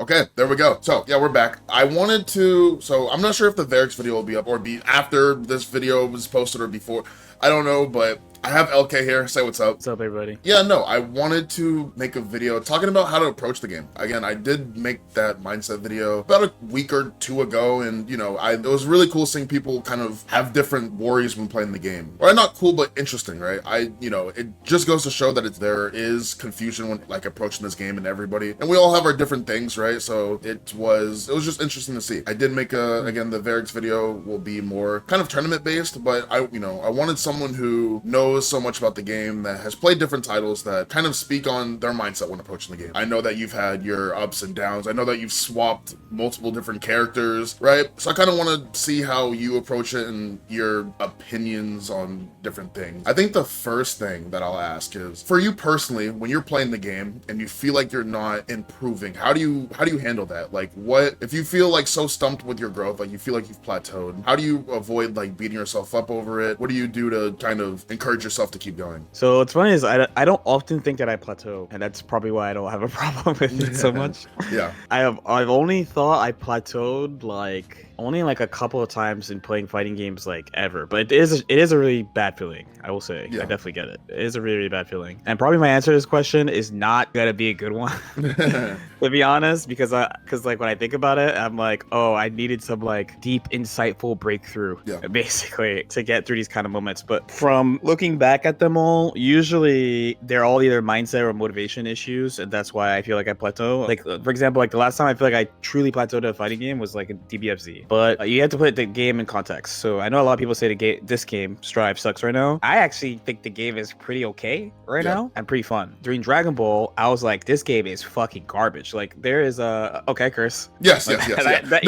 Okay, there we go. So yeah, we're back. So I'm not sure if the Varix video will be up or be after this video was posted or before. I don't know, but I have LK here. Say what's up. What's up, everybody? Yeah, no, I wanted to make a video talking about how to approach the game. Again, I did make that mindset video about a week or two ago, and it was really cool seeing people kind of have different worries when playing the game. Or not cool, but interesting, right? It just goes to show that there is confusion when like approaching this game and everybody, and we all have our different things, right? So it was just interesting to see. I did make again, the Varix video will be more kind of tournament based, but I wanted someone who knows so much about the game, that has played different titles, that kind of speak on their mindset when approaching the game. I know that you've had your ups and downs. I know that you've swapped multiple different characters, right? So I kind of want to see how you approach it and your opinions on different things. I think the first thing that I'll ask is, for you personally, when you're playing the game and you feel like you're not improving, how do you handle that? Like, what if you feel like so stumped with your growth, like you feel like you've plateaued? How do you avoid like beating yourself up over it? What do you do to kind of encourage yourself to keep going? So what's funny is I don't often think that I plateau, and that's probably why I don't have a problem with it so much. Yeah. I've only thought I plateaued like only like a couple of times in playing fighting games like ever, but it is a really bad feeling. I will say, Yeah. I definitely get it. It is a really, really bad feeling, and probably my answer to this question is not gonna be a good one, to be honest, because like when I think about it, I'm like, oh, I needed some like deep, insightful breakthrough, basically, to get through these kind of moments. But from looking back at them all, usually they're all either mindset or motivation issues, and that's why I feel like I plateau. Like for example, like the last time I feel like I truly plateaued in a fighting game was like a DBFZ, but you have to put the game in context. So I know a lot of people say this game Strive sucks right now. I actually think the game is pretty okay right now and pretty fun. During Dragon Ball, I was like, this game is fucking garbage. Like there is a okay, curse. Yes. No,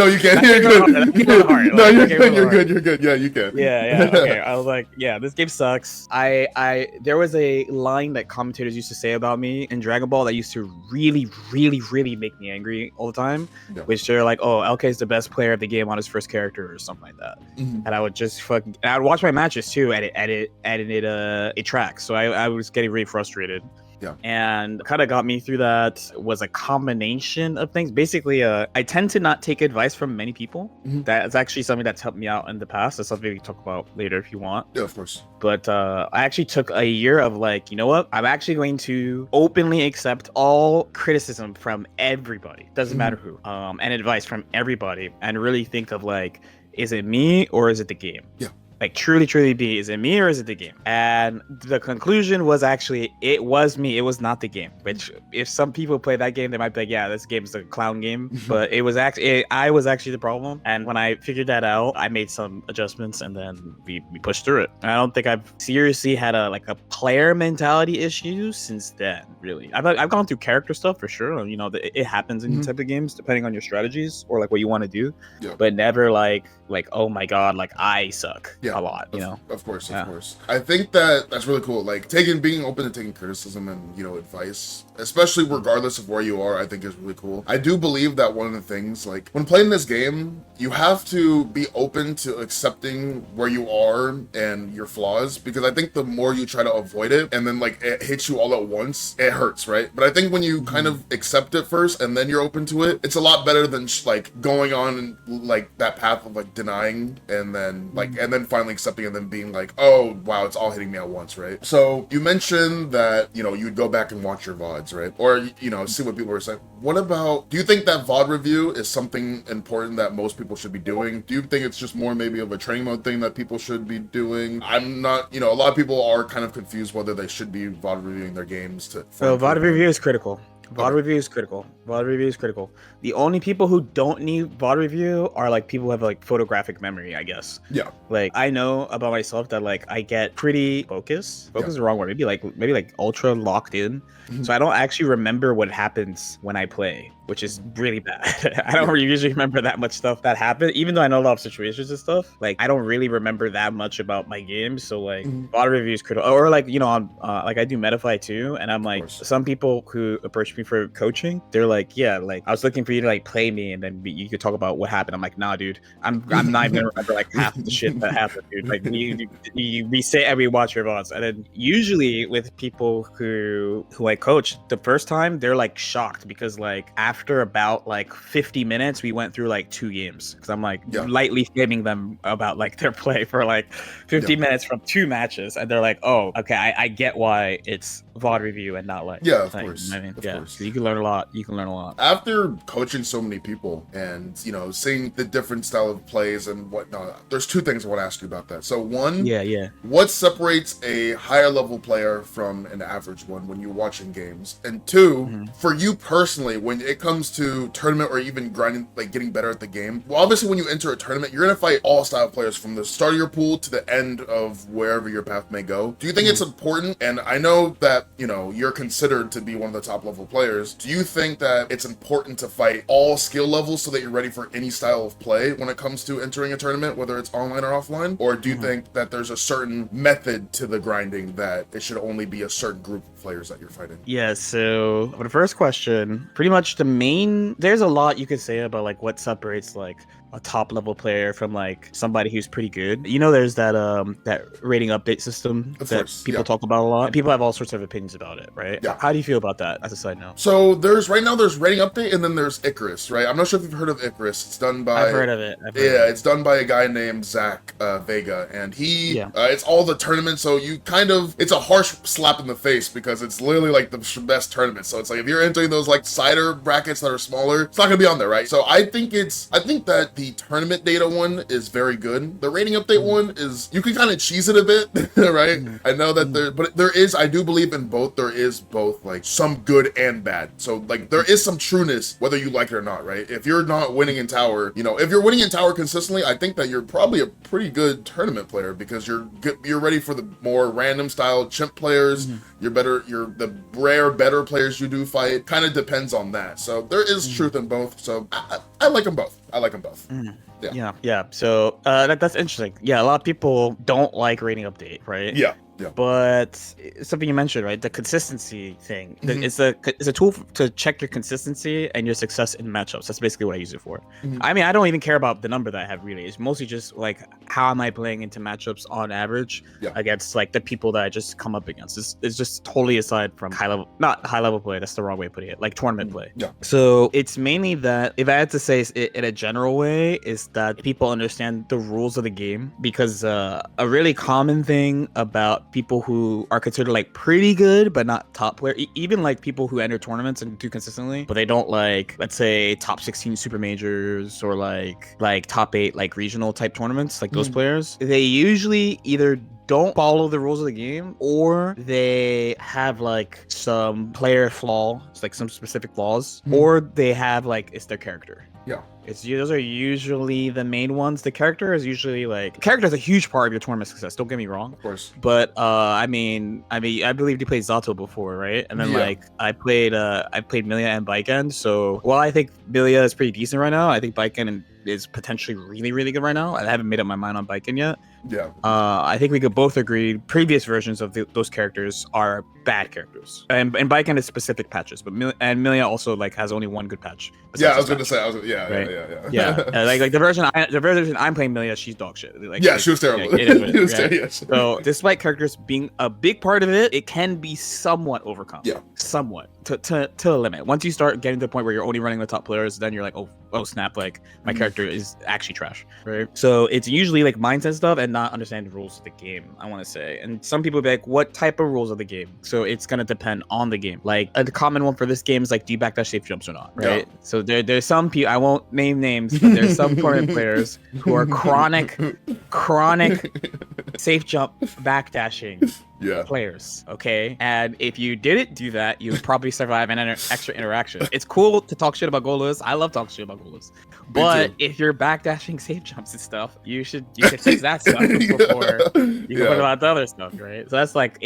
you can. You're good. No, you're good. You're good. Yeah, you can. Yeah. Okay. I was like, yeah, this game sucks. There was a line that commentators used to say about me in Dragon Ball that used to really, really, really make me angry all the time, which they're like, oh, LK is the best player of the game on his first character or something like that. And I would just and I would watch my matches too, and it tracks. So I was getting really frustrated. Yeah. And kind of got me through that was a combination of things. Basically, I tend to not take advice from many people. That's actually something that's helped me out in the past. That's something we can talk about later if you want. Yeah, of course. But I actually took a year of like, you know what? I'm actually going to openly accept all criticism from everybody. Doesn't matter who. And advice from everybody. And really think of like, is it me or is it the game? Yeah. Like truly be, is it me or is it the game? And the conclusion was actually it was me. It was not the game. Which if some people play that game, they might be like, yeah, this game is a clown game. But it was actually I was actually the problem. And when I figured that out, I made some adjustments and then we pushed through it. And I don't think I've seriously had a player mentality issue since then. Really, I've gone through character stuff for sure. You know, it happens in these type of games depending on your strategies or like what you want to do. Yeah. But never like oh my god, like I suck. A lot, Of course. I think that's really cool. Like being open to taking criticism and advice, especially regardless of where you are, I think is really cool. I do believe that one of the things, like when playing this game, you have to be open to accepting where you are and your flaws, because I think the more you try to avoid it and then like it hits you all at once, it hurts, right? But I think when you kind of accept it first and then you're open to it, it's a lot better than like going on like that path of like denying and then finally accepting and then being like, oh wow, it's all hitting me at once, right? So you mentioned that you'd go back and watch your VODs, right? Or see what people are saying. What about, do you think that VOD review is something important that most people should be doing? Do you think it's just more maybe of a training mode thing that people should be doing? I'm not, a lot of people are kind of confused whether they should be VOD reviewing their games So VOD review is critical. VOD review is critical. VOD review is critical. The only people who don't need VOD review are like people who have like photographic memory, I guess. Yeah. Like I know about myself that like I get pretty focused. Focus is the wrong word. Maybe like ultra locked in. So I don't actually remember what happens when I play, which is really bad. I don't usually remember that much stuff that happened, even though I know a lot of situations and stuff. Like I don't really remember that much about my games. So like VOD review is critical. Or like on like I do Metafy too, and I'm like some people who approach approached me for coaching, they're like, yeah, like I was looking for you to like play me, and then you could talk about what happened. I'm like, nah, dude, I'm not even gonna remember like half the shit that happened, dude. Like you reset and rewatch your VODs, and then usually with people who I coach, the first time they're like shocked because like after about like 50 minutes, we went through like 2 games because I'm like lightly flaming them about like their play for like 50 minutes from 2 matches, and they're like, oh, okay, I get why it's VOD review and not like of course. I mean, of course. So you can learn a lot. After coaching so many people and seeing the different style of plays and whatnot, there's 2 things I want to ask you about that. So one, what separates a higher level player from an average one when you're watching games? And 2, for you personally, when it comes to tournament or even grinding, like getting better at the game, well, obviously when you enter a tournament, you're gonna fight all style players from the start of your pool to the end of wherever your path may go. Do you think it's important? And I know that you're considered to be one of the top level players. Do you think that it's important to fight all skill levels so that you're ready for any style of play when it comes to entering a tournament, whether it's online or offline? Or do you think that there's a certain method to the grinding that it should only be a certain group of players that you're fighting? Yeah, so for the first question, pretty much there's a lot you could say about like what separates like a top level player from like somebody who's pretty good. There's that rating update system that people talk about a lot. People have all sorts of opinions about it, right? Yeah. How do you feel about that as a side note? So there's rating update, and then there's Icarus, right? I'm not sure if you've heard of Icarus. It's done by... I've heard of it. It's done by a guy named Zach Vega, and it's all the tournaments, so it's a harsh slap in the face because it's literally like the best tournament. So it's like if you're entering those like cider brackets that are smaller, it's not gonna be on there, right? So I think that the tournament data one is very good. The rating update one is, you can kind of cheese it a bit, right? I know that I do believe in both. There is both like some good and bad. So like there is some trueness whether you like it or not, right? If you're not winning in tower, if you're winning in tower consistently, I think that you're probably a pretty good tournament player because you're ready for the more random style chimp players. You're the rare better players you do fight. Kind of depends on that. So there is truth in both. So I like them both. Yeah. So that's interesting. Yeah, a lot of people don't like rating update, right? Yeah. But something you mentioned, right? The consistency thing. It's a tool to check your consistency and your success in matchups. That's basically what I use it for. I mean, I don't even care about the number that I have really. It's mostly just like how am I playing into matchups on average against like the people that I just come up against. It's just totally aside from not high level play. That's the wrong way of putting it. Like tournament play. Yeah. So it's mainly that, if I had to say it in a general way, is that people understand the rules of the game, because a really common thing about people who are considered like pretty good but not top player, even like people who enter tournaments and do consistently, but they don't like, let's say, top 16 super majors or like top 8 like regional type tournaments, like those players, they usually either don't follow the rules of the game, or they have like some player flaw, it's like some specific flaws, or they have like, it's their character. Yeah. Those are usually the main ones. The character is usually like, character is a huge part of your tournament success. Don't get me wrong. Of course. But I believe you played Zato before, right? And then like I played Milia and Baiken. So while I think Milia is pretty decent right now, I think Baiken is potentially really, really good right now. I haven't made up my mind on Baiken yet. Yeah. I think we could both agree previous versions of those characters are bad characters, and Baiken is specific patches, but Milia also like has only one good patch. Yeah, I was going to say, like the version I'm playing, Milia, she's dog shit. Like, she was terrible. So despite characters being a big part of it, it can be somewhat overcome. Yeah, somewhat to a limit. Once you start getting to the point where you're only running the top players, then you're like, oh snap, like my character is actually trash, right? So it's usually like mindset stuff and not understanding the rules of the game, I want to say. And some people be like, what type of rules of the game? So it's gonna depend on the game. Like a common one for this game is like, do you backdash safe jumps or not, right? Yeah. So there's some people, I won't name names, but there's some tournament players who are chronic safe jump backdashing players, okay? And if you didn't do that, you would probably survive an extra interaction. It's cool to talk shit about golas. I love talking shit about golas. But if you're backdashing safe jumps and stuff, you should fix that stuff before you can put about the other stuff, right? So that's like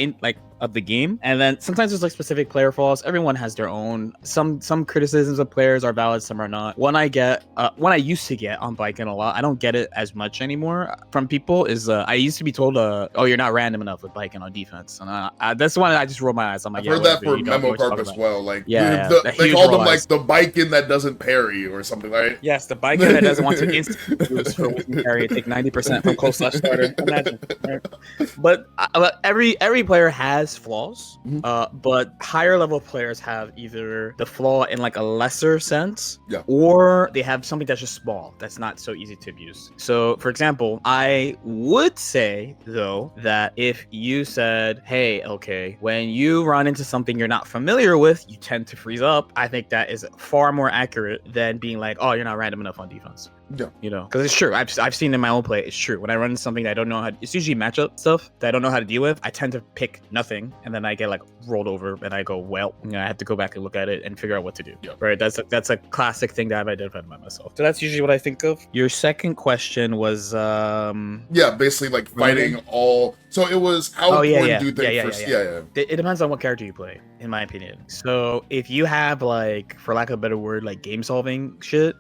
of the game. And then sometimes there's like specific player flaws. Everyone has their own. Some criticisms of players are valid, some are not. One I used to get on Biking a lot, I don't get it as much anymore from people, is I used to be told, oh, you're not random enough with Biking on defense. And that's one I just roll my eyes. I'm like, I've yeah, heard that whatever, for memo carp as well. Like, yeah, they call them like the Biking that doesn't parry or something, right? Yes, the Biking that doesn't want to instant boost for weapon carry and take 90% from close slash starter. Imagine, right? But every player has flaws, but higher level players have either the flaw in like a lesser sense, or they have something that's just small, that's not so easy to abuse. So, for example, I would say though that if you said, hey, okay, when you run into something you're not familiar with, you tend to freeze up, I think that is far more accurate than being like, oh, you're not random enough on defense. Yeah. You know, because it's true. I've seen in my own play, it's true. When I run into something that I don't know how, it's usually matchup stuff that I don't know how to deal with, I tend to pick nothing, and then I get like rolled over, and I go, well, you know, I have to go back and look at it and figure out what to do. Yeah. Right. That's a classic thing that I've identified by myself. So that's usually what I think of. Your second question was basically like fighting all. So it was how important do you think It depends on what character you play, in my opinion. So if you have like, for lack of a better word, like game solving shit,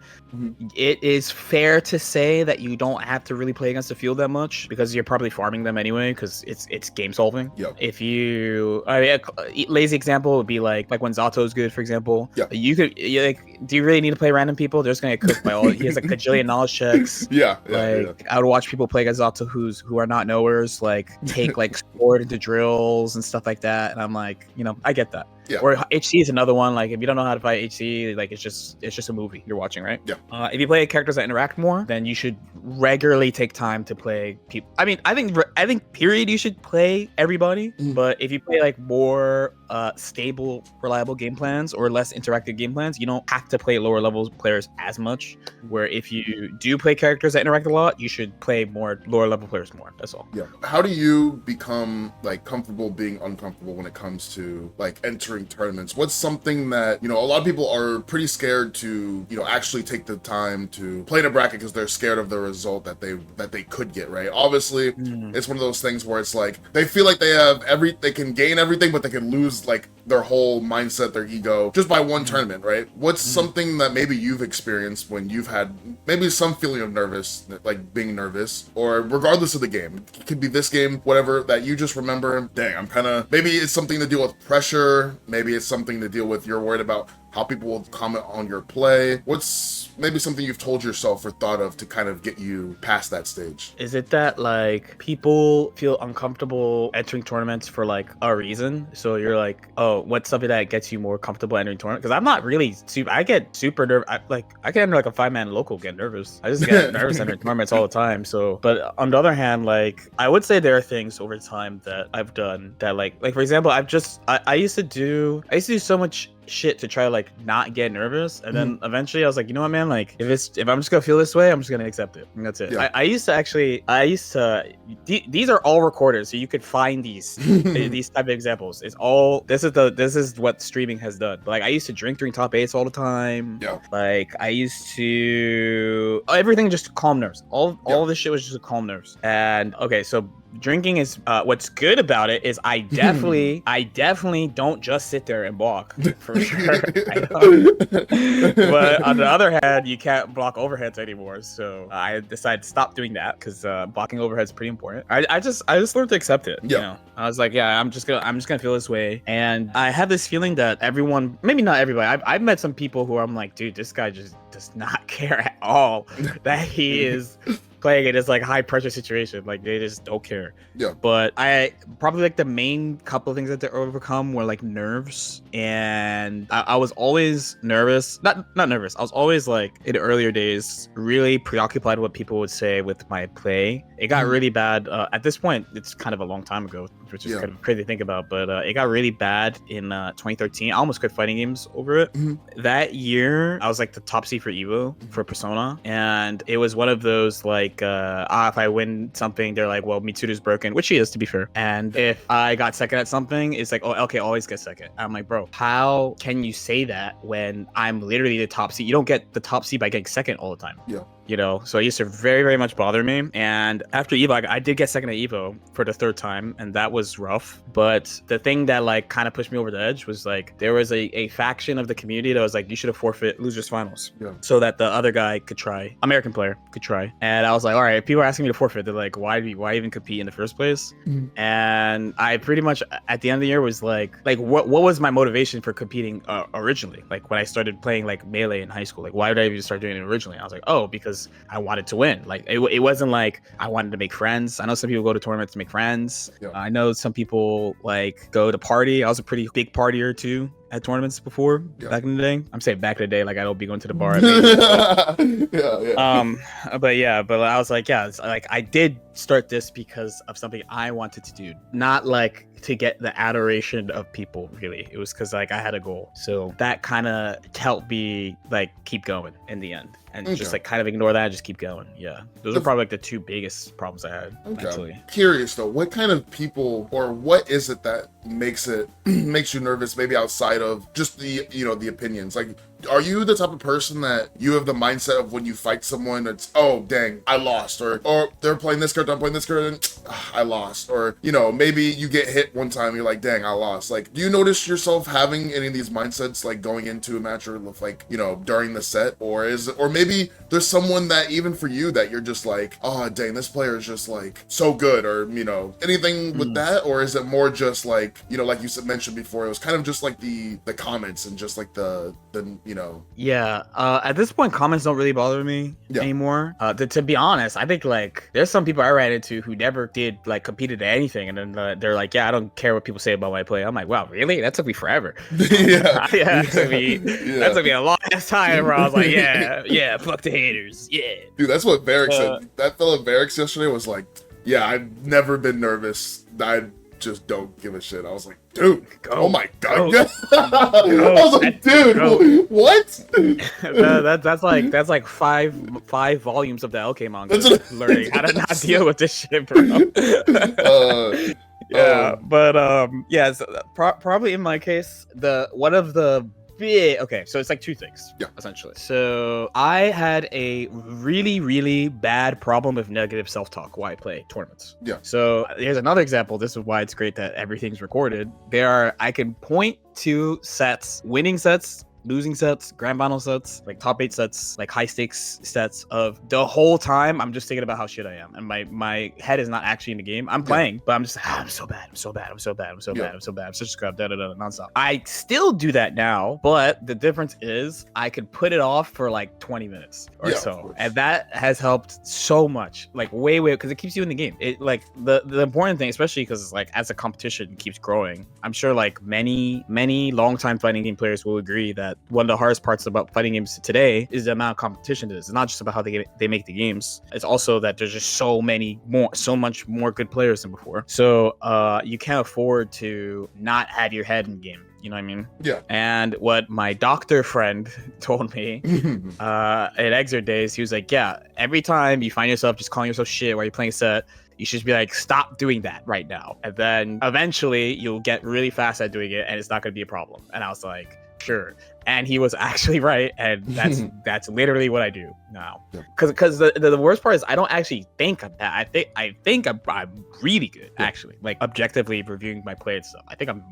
it is fair to say that you don't have to really play against the field that much, because you're probably farming them anyway, because it's game solving. If you, a lazy example would be like when Zato's good, for example. You could do you really need to play random people? They're just gonna get cooked by all. He has like a gajillion knowledge checks. I would watch people play against Zato who are not knowers, like take like sword into drills and stuff like that, and I'm like, you know, I get that. Or HC is another one. Like if you don't know how to fight HC, like it's just a movie you're watching, right? If you play characters that interact more, then you should regularly take time to play people. I mean, I think period you should play everybody, but if you play like more stable, reliable game plans or less interactive game plans, you don't have to play lower level players as much. Where if you do play characters that interact a lot, you should play more lower level players more. That's all. How do you become like comfortable being uncomfortable when it comes to like entering tournaments? What's something that, you know, a lot of people are pretty scared to, you know, actually take the time to play in a bracket because they're scared of the result that they could get, right? Obviously, it's one of those things where it's like they feel like they can gain everything, but they can lose like their whole mindset, their ego, just by one tournament, right? What's something that maybe you've experienced when you've had maybe some feeling of nervous, like being nervous, or regardless of the game, it could be this game, whatever, that you just remember, dang, I'm kind of, maybe it's something to deal with pressure, maybe it's something to deal with, you're worried about how people will comment on your play. What's maybe something you've told yourself or thought of to kind of get you past that stage? Is it that like people feel uncomfortable entering tournaments for like a reason? So you're like, oh, what's something that gets you more comfortable entering tournament? Because I'm not really I get super nervous. I can enter like a 5-man local, get nervous. I just get nervous entering tournaments all the time. So, but on the other hand, like I would say there are things over time that I've done that like for example, I used to do so much shit to try to like not get nervous, and then eventually I was like, you know what, man, like if I'm just gonna feel this way, I'm just gonna accept it, and that's it. I used to these are all recorded, so you could find these these type of examples. It's all this is what streaming has done. But, like I used to drink during top 8s all the time. Like I used to everything just to calm nerves. All this shit was just to calm nerves. And okay, so drinking is what's good about it is I definitely don't just sit there and block for sure. But on the other hand, you can't block overheads anymore, so I decided to stop doing that because blocking overheads is pretty important. I just learned to accept it. You know, I was like, yeah, I'm just gonna feel this way, and I have this feeling that everyone, maybe not everybody, I've met some people who I'm like, dude, this guy just does not care at all that he is playing it as like high pressure situation. Like they just don't care. But I probably like the main couple of things that to overcome were like nerves, and I was always nervous. Not nervous. I was always like in the earlier days really preoccupied with what people would say with my play. It got really bad. At this point, it's kind of a long time ago, which is kind of crazy to think about. But it got really bad in 2013. I almost quit fighting games over it. That year, I was like the top seed for Evo for Persona, and it was one of those like if I win something, they're like, well, Mitsuru's broken, which he is, to be fair. And if I got second at something, it's like, oh, okay, always get second. I'm like, bro, how can you say that when I'm literally the top seed? You don't get the top seed by getting second all the time. You know, so it used to very, very much bother me. And after Evo, I did get second at Evo for the third time, and that was rough, but the thing that like kind of pushed me over the edge was like there was a faction of the community that was like, you should have forfeit losers finals, so that the other guy could try, American player could try. And I was like, all right, if people are asking me to forfeit, they're like, why even compete in the first place? And I pretty much at the end of the year was like what was my motivation for competing originally? Like when I started playing like Melee in high school, like why did I even start doing it originally? I was like, oh, because I wanted to win. Like it wasn't like I wanted to make friends. I know some people go to tournaments to make friends. I know some people like go to party. I was a pretty big partier too at tournaments before back in the day. I'm saying back in the day, like I don't be going to the bar. But I was like, it's like I did start this because of something I wanted to do, not like to get the adoration of people. Really, it was because like I had a goal, so that kind of helped me like keep going in the end, and just like kind of ignore that and just keep going. Those are probably like the two biggest problems I had mentally. Curious though, what kind of people, or what is it that makes you nervous, maybe outside of just the the opinions? Like, are you the type of person that you have the mindset of when you fight someone, it's, oh dang, I lost, or they're playing this character, I'm playing this character, and I lost, or maybe you get hit one time, you're like, dang, I lost. Like, do you notice yourself having any of these mindsets like going into a match, or like during the set, or maybe there's someone that even for you that you're just like, oh dang, this player is just like so good, or anything with that? Or is it more just like like you mentioned before, it was kind of just like the comments and just like the at this point comments don't really bother me anymore. To be honest, I think like there's some people I ran into who never did like competed at anything, and then they're like, I don't care what people say about my play. I'm like, wow, really? That took me forever. That took me a long ass time where I was like, fuck the haters. Dude, that's what Varric said. That fella Varric yesterday was like, I've never been nervous. I just don't give a shit. I was like, dude, oh my god. I was like, dude, what? that's like five volumes of the LK manga. Learning how to not deal with this shit, bro. Probably in my case, so it's like two things, essentially. So I had a really, really bad problem with negative self-talk while I play tournaments. So here's another example. This is why it's great that everything's recorded. I can point to sets, winning sets, losing sets, grand final sets, like top 8 sets, like high stakes sets of the whole time I'm just thinking about how shit I am, and my head is not actually in the game. I'm playing, but I'm just I'm so bad, I'm so such a scrub, nonstop. I still do that now, but the difference is I could put it off for like 20 minutes or so, and that has helped so much, like way because it keeps you in the game. It like the important thing, especially because it's like as a competition keeps growing, I'm sure like many long-time fighting game players will agree that one of the hardest parts about fighting games today is the amount of competition there is. It's not just about how they make the games. It's also that there's just so much more good players than before. So you can't afford to not have your head in the game. You know what I mean? And what my doctor friend told me at Exert Days, he was like, every time you find yourself just calling yourself shit while you're playing a set, you should be like, stop doing that right now. And then eventually you'll get really fast at doing it and it's not going to be a problem. And I was like, sure. And he was actually right, and that's literally what I do now. Because the worst part is I don't actually think I'm bad. I think I'm really good, actually. Like objectively reviewing my play and stuff, I think I'm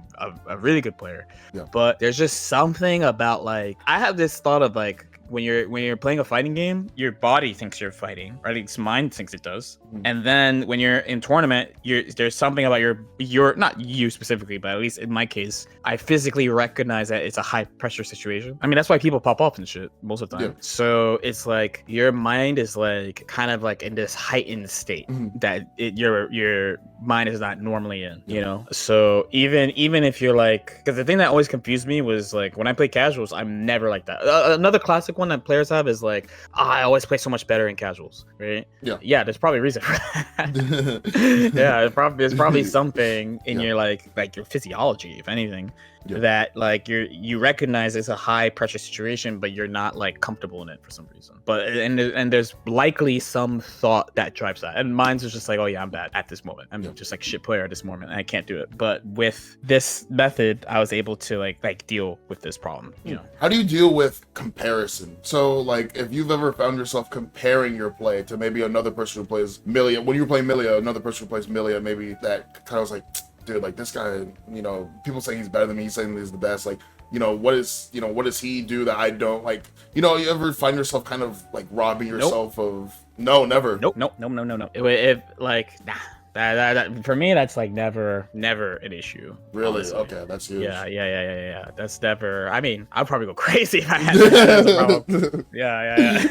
a really good player. But there's just something about like I have this thought of like when you're playing a fighting game, your body thinks you're fighting, or at least mine thinks it does. And then when you're in tournament, there's something about your not you specifically, but at least in my case, I physically recognize that it's a high pressure situation. I mean, that's why people pop off and shit most of the time. So it's like your mind is like kind of like in this heightened state that your mind is not normally in, you know? So even if you're like, because the thing that always confused me was like when I play casuals, I'm never like that. Another classic one that players have is like, I always play so much better in casuals, right? There's probably a reason for that. There's probably something in your like your physiology, if anything, that like you recognize it's a high pressure situation, but you're not like comfortable in it for some reason. But and there's likely some thought that drives that, and mine's is just like, oh yeah, I'm bad at this moment, I'm just like shit player at this moment and I can't do it. But with this method I was able to like deal with this problem, you know. How do you deal with comparison? So like if you've ever found yourself comparing your play to maybe another person who plays Millia, when you were playing Millia, another person who plays Millia, maybe that kind of was like, dude, like this guy, you know, people saying he's better than me, he's saying he's the best. Like, you know, what does he do that I don't? Like, you know, you ever find yourself kind of like robbing yourself of? No, never. Nope. No. If like, nah. That for me, that's like never an issue. Really? Honestly. Okay, that's huge. Yeah. That's never. I mean, I'd probably go crazy if I had that as a problem. Yeah.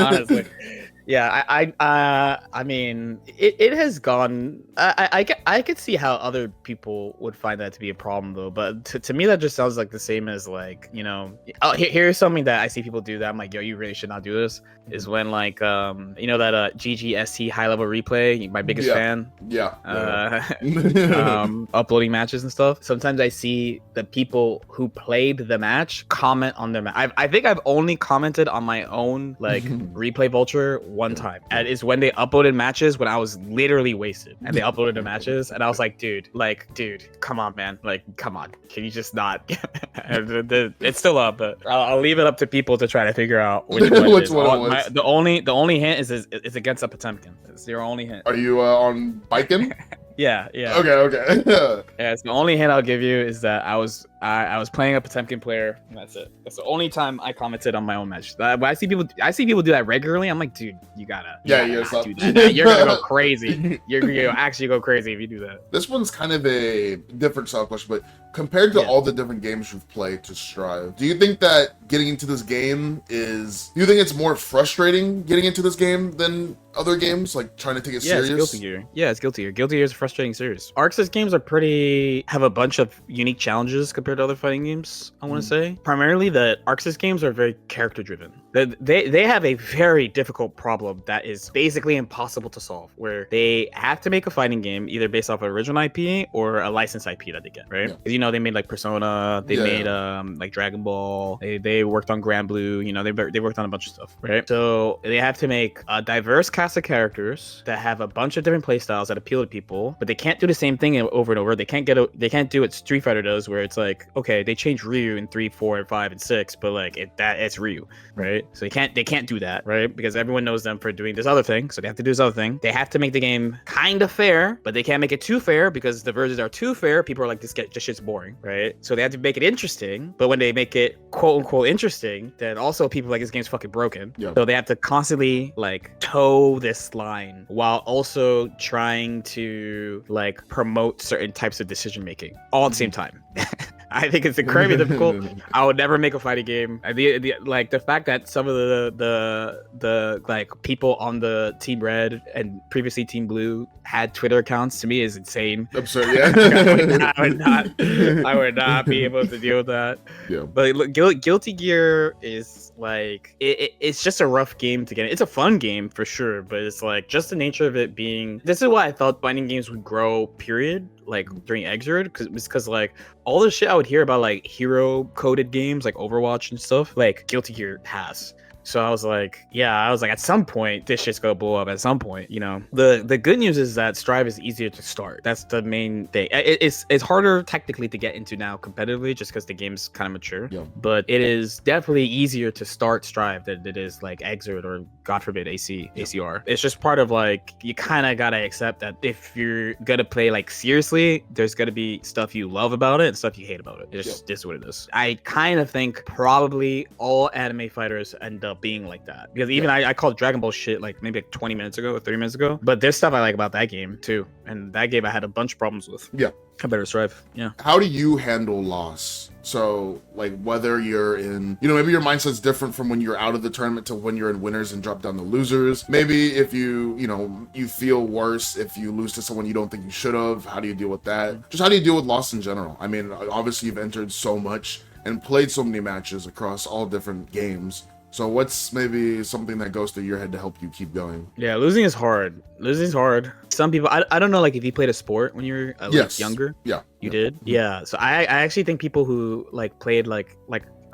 Honestly. Yeah, I mean, it has gone. I could see how other people would find that to be a problem though, but to me that just sounds like the same as like, you know, here's something that I see people do that I'm like, yo, you really should not do this. Is when like you know that GGST high level replay, my biggest fan. Yeah. Uploading matches and stuff. Sometimes I see the people who played the match comment on their match. I think I've only commented on my own like replay vulture one time, and it's when they uploaded matches when I was literally wasted, and they uploaded the matches, and I was like, dude, come on, man, like, come on, can you just not? It's still up, but I'll leave it up to people to try to figure out which one it is. The only hint is against a Potemkin. It's your only hint. Are you on biking? Yeah. Okay. Yeah, it's the only hint I'll give you is that I was playing a Potemkin player, and that's it. That's the only time I commented on my own match. But I see people do that regularly. I'm like, dude, you gotta do that. You're gonna go crazy. You're gonna actually go crazy if you do that. This one's kind of a different style question, but compared to all the different games you've played to Strive, do you think that getting into this game do you think it's more frustrating getting into this game than other games, like trying to take it serious? It's Guilty Gear. Yeah, it's Guilty Gear. Guilty Gear is a frustrating series. Arxis games have a bunch of unique challenges compared to other fighting games, I want to say. Primarily, the Arxis games are very character driven. They have a very difficult problem that is basically impossible to solve, where they have to make a fighting game either based off an original IP or a licensed IP that they get, right? Because you know, they made like Persona, they made like Dragon Ball, they worked on Grand Blue, you know, they worked on a bunch of stuff, right? So they have to make a diverse cast of characters that have a bunch of different playstyles that appeal to people, but they can't do the same thing over and over. They can't do what Street Fighter does, where it's like, okay, they change Ryu in 3, 4, 5, and 6, but like it's Ryu, right? So they can't do that, right? Because everyone knows them for doing this other thing, so they have to do this other thing. They have to make the game kind of fair, but they can't make it too fair, because the versions are too fair, people are like, this shit's boring, right? So they have to make it interesting, but when they make it quote unquote interesting, then also people are like, this game's fucking broken. So they have to constantly like toe this line while also trying to like promote certain types of decision making all at the same time. I think it's incredibly difficult. I would never make a fighting game. The fact that some of the like people on the Team Red and previously Team Blue had Twitter accounts, to me is insane. Absurd, yeah. I would not be able to deal with that. Yeah. But look, Guilty Gear is like it's just a rough game to get in. It's a fun game for sure, but it's like just the nature of it being. This is why I thought fighting games would grow. Period. Like during Exerd, because like all the shit I would hear about like hero coded games like Overwatch and stuff, like Guilty Gear has. So I was like, at some point this shit's gonna blow up. At some point, you know. The good news is that Strive is easier to start. That's the main thing. It's harder technically to get into now competitively, just because the game's kind of mature. Yeah. But it is definitely easier to start Strive than it is like Exerd or God forbid ACR. It's just part of like, you kind of gotta accept that if you're gonna play like seriously, there's gonna be stuff you love about it and stuff you hate about it. It's just what it is. I kind of think probably all anime fighters end up being like that, because even I called Dragon Ball shit like maybe like 20 minutes ago or 30 minutes ago, but there's stuff I like about that game too, and that game I had a bunch of problems with. I better Strive. How do you handle loss? So like whether you're in, you know, maybe your mindset's different from when you're out of the tournament to when you're in winners and drop down to losers. Maybe if you feel worse if you lose to someone you don't think you should have, how do you deal with that? Just how do you deal with loss in general? I mean, obviously you've entered so much and played so many matches across all different games. So what's maybe something that goes through your head to help you keep going? Yeah, losing is hard. Some people, I don't know, like if you played a sport when you were like younger. Yeah. You did? Yeah. So I actually think people who like played like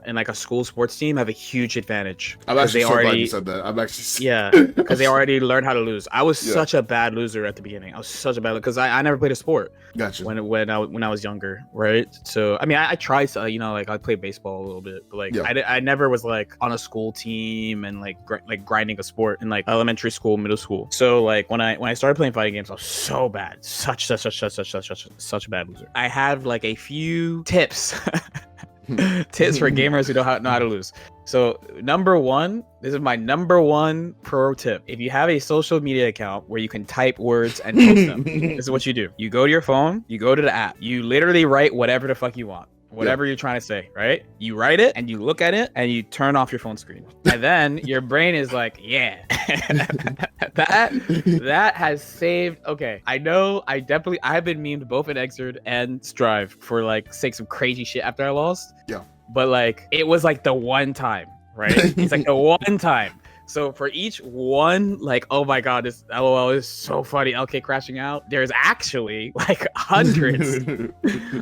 in like a school sports team have a huge advantage. I'm 'Cause actually they so glad already you said that. I'm actually yeah, because they already learned how to lose. I was Yeah. such a bad loser at the beginning. I was such a bad because I never played a sport Gotcha. when I was younger, right? So I mean, I tried to, you know, like I played baseball a little bit, but like Yeah. I never was like on a school team and like grinding a sport in like elementary school, middle school. So like when I started playing fighting games, I was so bad, such a bad loser. I have like a few tips. Tips for gamers who know how to lose. So number one, this is my number one pro tip. If you have a social media account where you can type words and post them, this is what you do. You go to your phone, you go to the app, you literally write whatever the fuck you want. Whatever you're trying to say, right? You write it and you look at it and you turn off your phone screen. And then your brain is like, yeah, that has saved. Okay, I know I have been memed both in Exerd and Strive for like saying some crazy shit after I lost. Yeah. But like, it was like the one time, right? It's like the one time. So for each one, like, oh my god, this LOL is so funny, LK crashing out, there's actually like hundreds,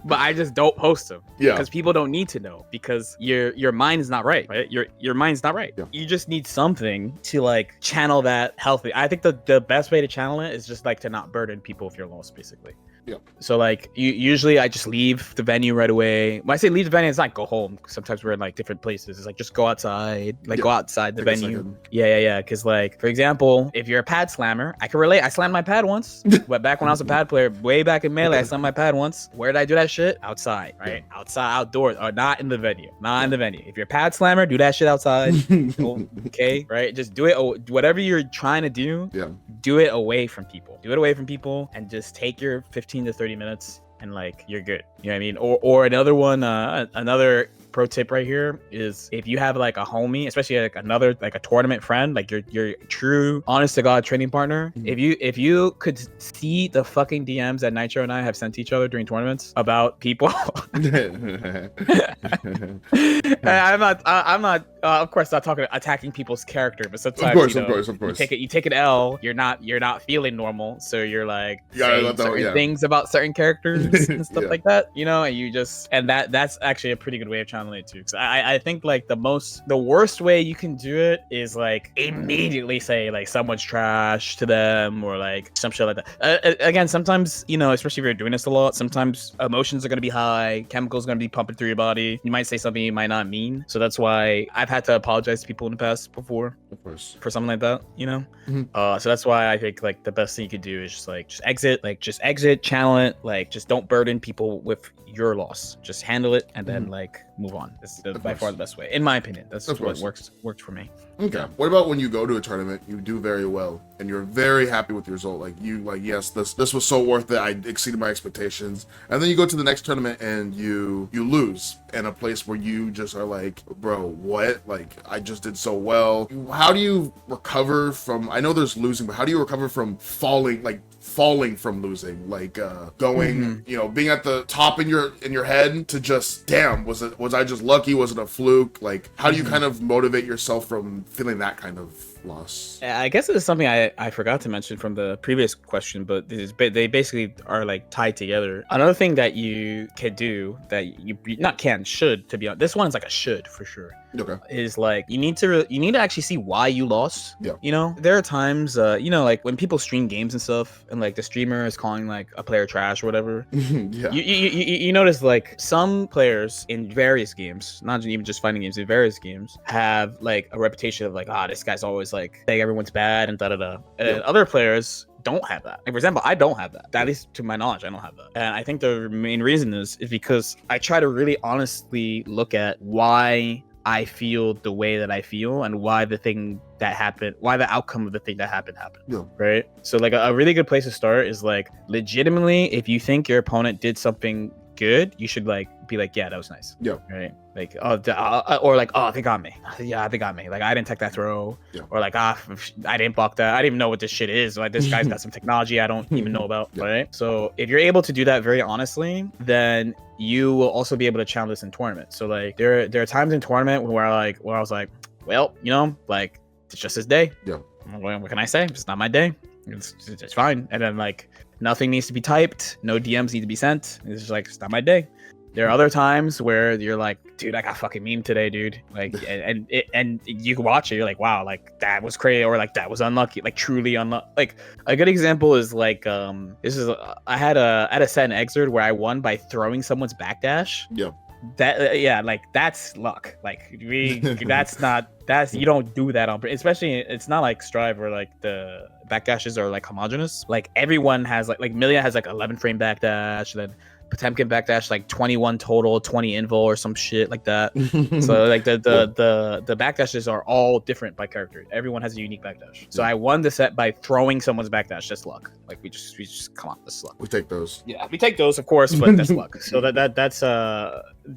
but I just don't post them. Yeah. Because people don't need to know, because your mind is not right? Your mind's not right. Yeah. You just need something to like channel that healthy. I think the best way to channel it is just like to not burden people if you're lost, basically. Yeah. So like usually I just leave the venue right away. When I say leave the venue, it's not go home. Sometimes we're in like different places. It's like just go outside, like go outside the venue. Yeah. Because like, for example, if you're a pad slammer, I can relate. I slammed my pad once, but back when I was a pad player, way back in Melee, I slammed my pad once. Where did I do that shit? Outside, right? Yeah. Outside, outdoors, or not in the venue. Not in the venue. If you're a pad slammer, do that shit outside. Okay, right? Just do it. Whatever you're trying to do, do it away from people. Do it away from people, and just take your 15 to 30 minutes, and like you're good. You know what I mean? Or another one, another pro tip right here is, if you have like a homie, especially like another like a tournament friend, like your true honest to god training partner, if you could see the fucking DMs that Nitro and I have sent each other during tournaments about people. I'm not of course not talking attacking people's character, but sometimes of course you take an L, you're not feeling normal, so you're like saying certain things about certain characters and stuff like that, you know, and you just, and that's actually a pretty good way of channeling it too. Because I think like the worst way you can do it is like immediately say like someone's trash to them, or like some shit like that. Again, sometimes, you know, especially if you're doing this a lot, sometimes emotions are going to be high, chemicals are going to be pumping through your body, you might say something you might not mean. So that's why I've had to apologize to people in the past before, of course, for something like that, you know. So that's why I think like the best thing you could do is just exit, channel it, like just don't burden people with your loss, just handle it and then like move on. This is by far the best way, in my opinion. That's what worked for me. Okay. What about when you go to a tournament, you do very well and you're very happy with the result, like yes, this was so worth it, I exceeded my expectations, and then you go to the next tournament and you lose in a place where you just are like, bro, what? Like, I just did so well. How do you recover from, I know there's losing, but how do you recover from falling from losing, like going, you know, being at the top in your head to just, damn, was I just lucky? Was it a fluke? Like, how do you kind of motivate yourself from feeling that kind of loss? I guess this is something I forgot to mention from the previous question, but they basically are like tied together. Another thing that you can do that you should, to be honest, this one's like a should for sure. Okay. Is like you need to actually see why you lost. Yeah. You know, there are times, you know, like when people stream games and stuff, and like the streamer is calling like a player trash or whatever. Yeah. You notice like some players in various games, not even just fighting games, in various games, have like a reputation of like, this guy's always like saying everyone's bad and da-da-da. And other players don't have that. Like, for example, I don't have that. At least to my knowledge, I don't have that. And I think the main reason is because I try to really honestly look at why I feel the way that I feel, and why the outcome of the thing that happened. Yeah. Right? So like a really good place to start is like, legitimately, if you think your opponent did something good, you should like be like, yeah, that was nice. Yeah. Right? Like, or like, they got me. Yeah, they got me. Like, I didn't take that throw. Yeah. Or like, I didn't block that. I didn't even know what this shit is. Like, this guy's got some technology I don't even know about. Yeah. Right? So if you're able to do that very honestly, then you will also be able to challenge this in tournament. So like, there are times in tournament where I was like, well, you know, like, it's just his day. Yeah. What can I say? It's not my day. It's fine. And then like, nothing needs to be typed. No DMs need to be sent. It's just like, it's not my day. There are other times where you're like, dude, I got fucking meme today, dude. Like, and you can watch it, you're like, wow, like that was crazy, or like that was unlucky, like truly unlucky. Like a good example is like, I had a set in Exerd where I won by throwing someone's backdash. Yep. That yeah, like that's luck. Like that's you don't do that on, especially it's not like Strive where like the backdashes are like homogenous. Like everyone has like Milia has like 11 frame backdash, then Potemkin backdash like 21 total, 20 invul or some shit like that. So like the backdashes are all different by character. Everyone has a unique backdash. So I won the set by throwing someone's backdash. Just luck. Like we just come on, this luck. We take those. Yeah, we take those, of course, but that's luck. So that's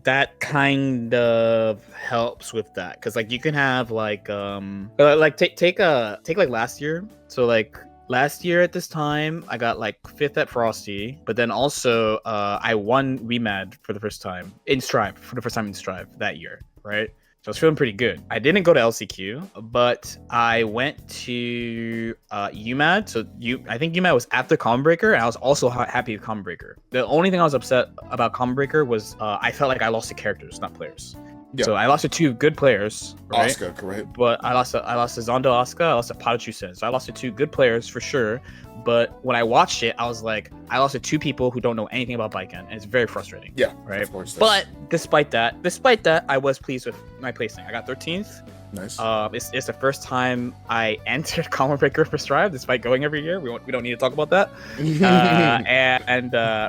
that kind of helps with that, because like you can have like take like last year. So like last year at this time, I got like 5th at Frosty, but then also I won WeMad for the first time in Strive that year, right? So I was feeling pretty good. I didn't go to LCQ, but I went to UMAD. So I think UMAD was after Common Breaker, and I was also happy with Common Breaker. The only thing I was upset about Common Breaker was I felt like I lost to characters, not players. Yeah. So I lost to 2 good players, right? Oscar, correct. But I lost to Zondo Oscar, I lost to Patachu Sen. So I lost to 2 good players for sure. But when I watched it, I was like, I lost to 2 people who don't know anything about Baiken, and it's very frustrating. Yeah, right. Of course. But despite that, I was pleased with my placing. I got 13th. Nice. It's the first time I entered Common Breaker for Strive, despite going every year. We don't need to talk about that.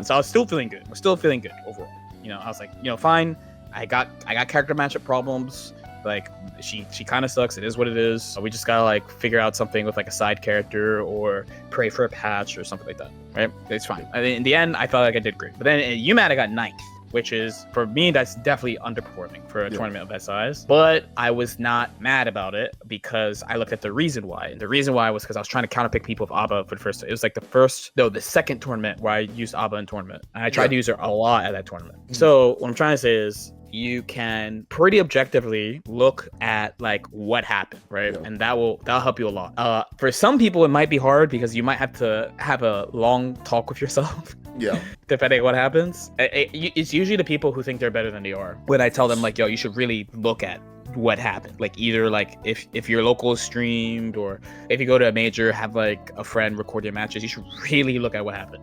So I was still feeling good. We're still feeling good overall. You know, I was like, you know, fine. I got character matchup problems. Like she kind of sucks. It is what it is. So we just gotta like figure out something with like a side character or pray for a patch or something like that. Right? It's fine. I mean, in the end, I felt like I did great. But then at UMAT, I got 9th, which is for me that's definitely underperforming for a tournament of that size. But I was not mad about it because I looked at the reason why. And the reason why was because I was trying to counterpick people with Abba for the first. It was like the second tournament where I used Abba in tournament, and I tried to use her a lot at that tournament. So what I'm trying to say is, you can pretty objectively look at like what happened, right? And that'll help you a lot. For some people, it might be hard because you might have to have a long talk with yourself. Yeah. Depending on what happens. It's usually the people who think they're better than they are. When I tell them like, yo, you should really look at what happened. Like either like if your local is streamed, or if you go to a major, have like a friend record your matches, you should really look at what happened.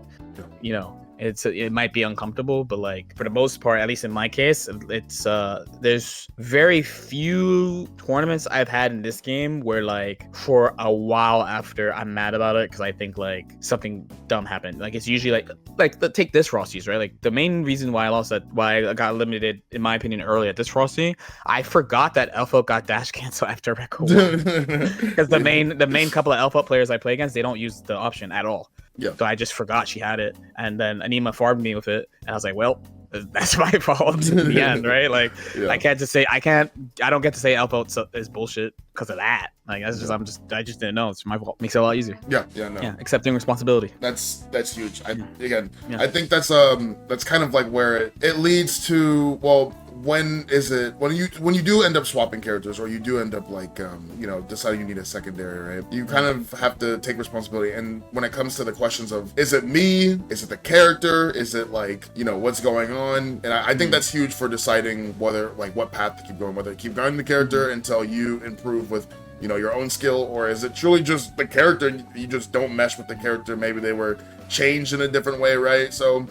You know, it might be uncomfortable, but like for the most part, at least in my case, it's there's very few tournaments I've had in this game where like for a while after I'm mad about it because I think like something dumb happened. Like it's usually like take this Frosties, right? Like the main reason why I got eliminated, in my opinion, early at this Frosty, I forgot that Elfo got dash cancel after Record because the main couple of Elfo players I play against, they don't use the option at all. Yeah. So I just forgot she had it, and then Anima farmed me with it, and I was like, well, that's my fault in the end, right? Like I don't get to say Elfo is bullshit because of that. Like that's just I just didn't know. It's my fault. Makes it a lot easier. Yeah, accepting responsibility. That's huge. I think that's kind of like where it leads to, well, when you do end up swapping characters, or you do end up like deciding you need a secondary, right? You kind of have to take responsibility. And when it comes to the questions of, is it me? Is it the character? Is it like, what's going on? And I think that's huge for deciding whether like what path to keep going, whether to keep guiding the character until you improve with your own skill, or is it truly just the character and you just don't mesh with the character? Maybe they were changed in a different way, right? So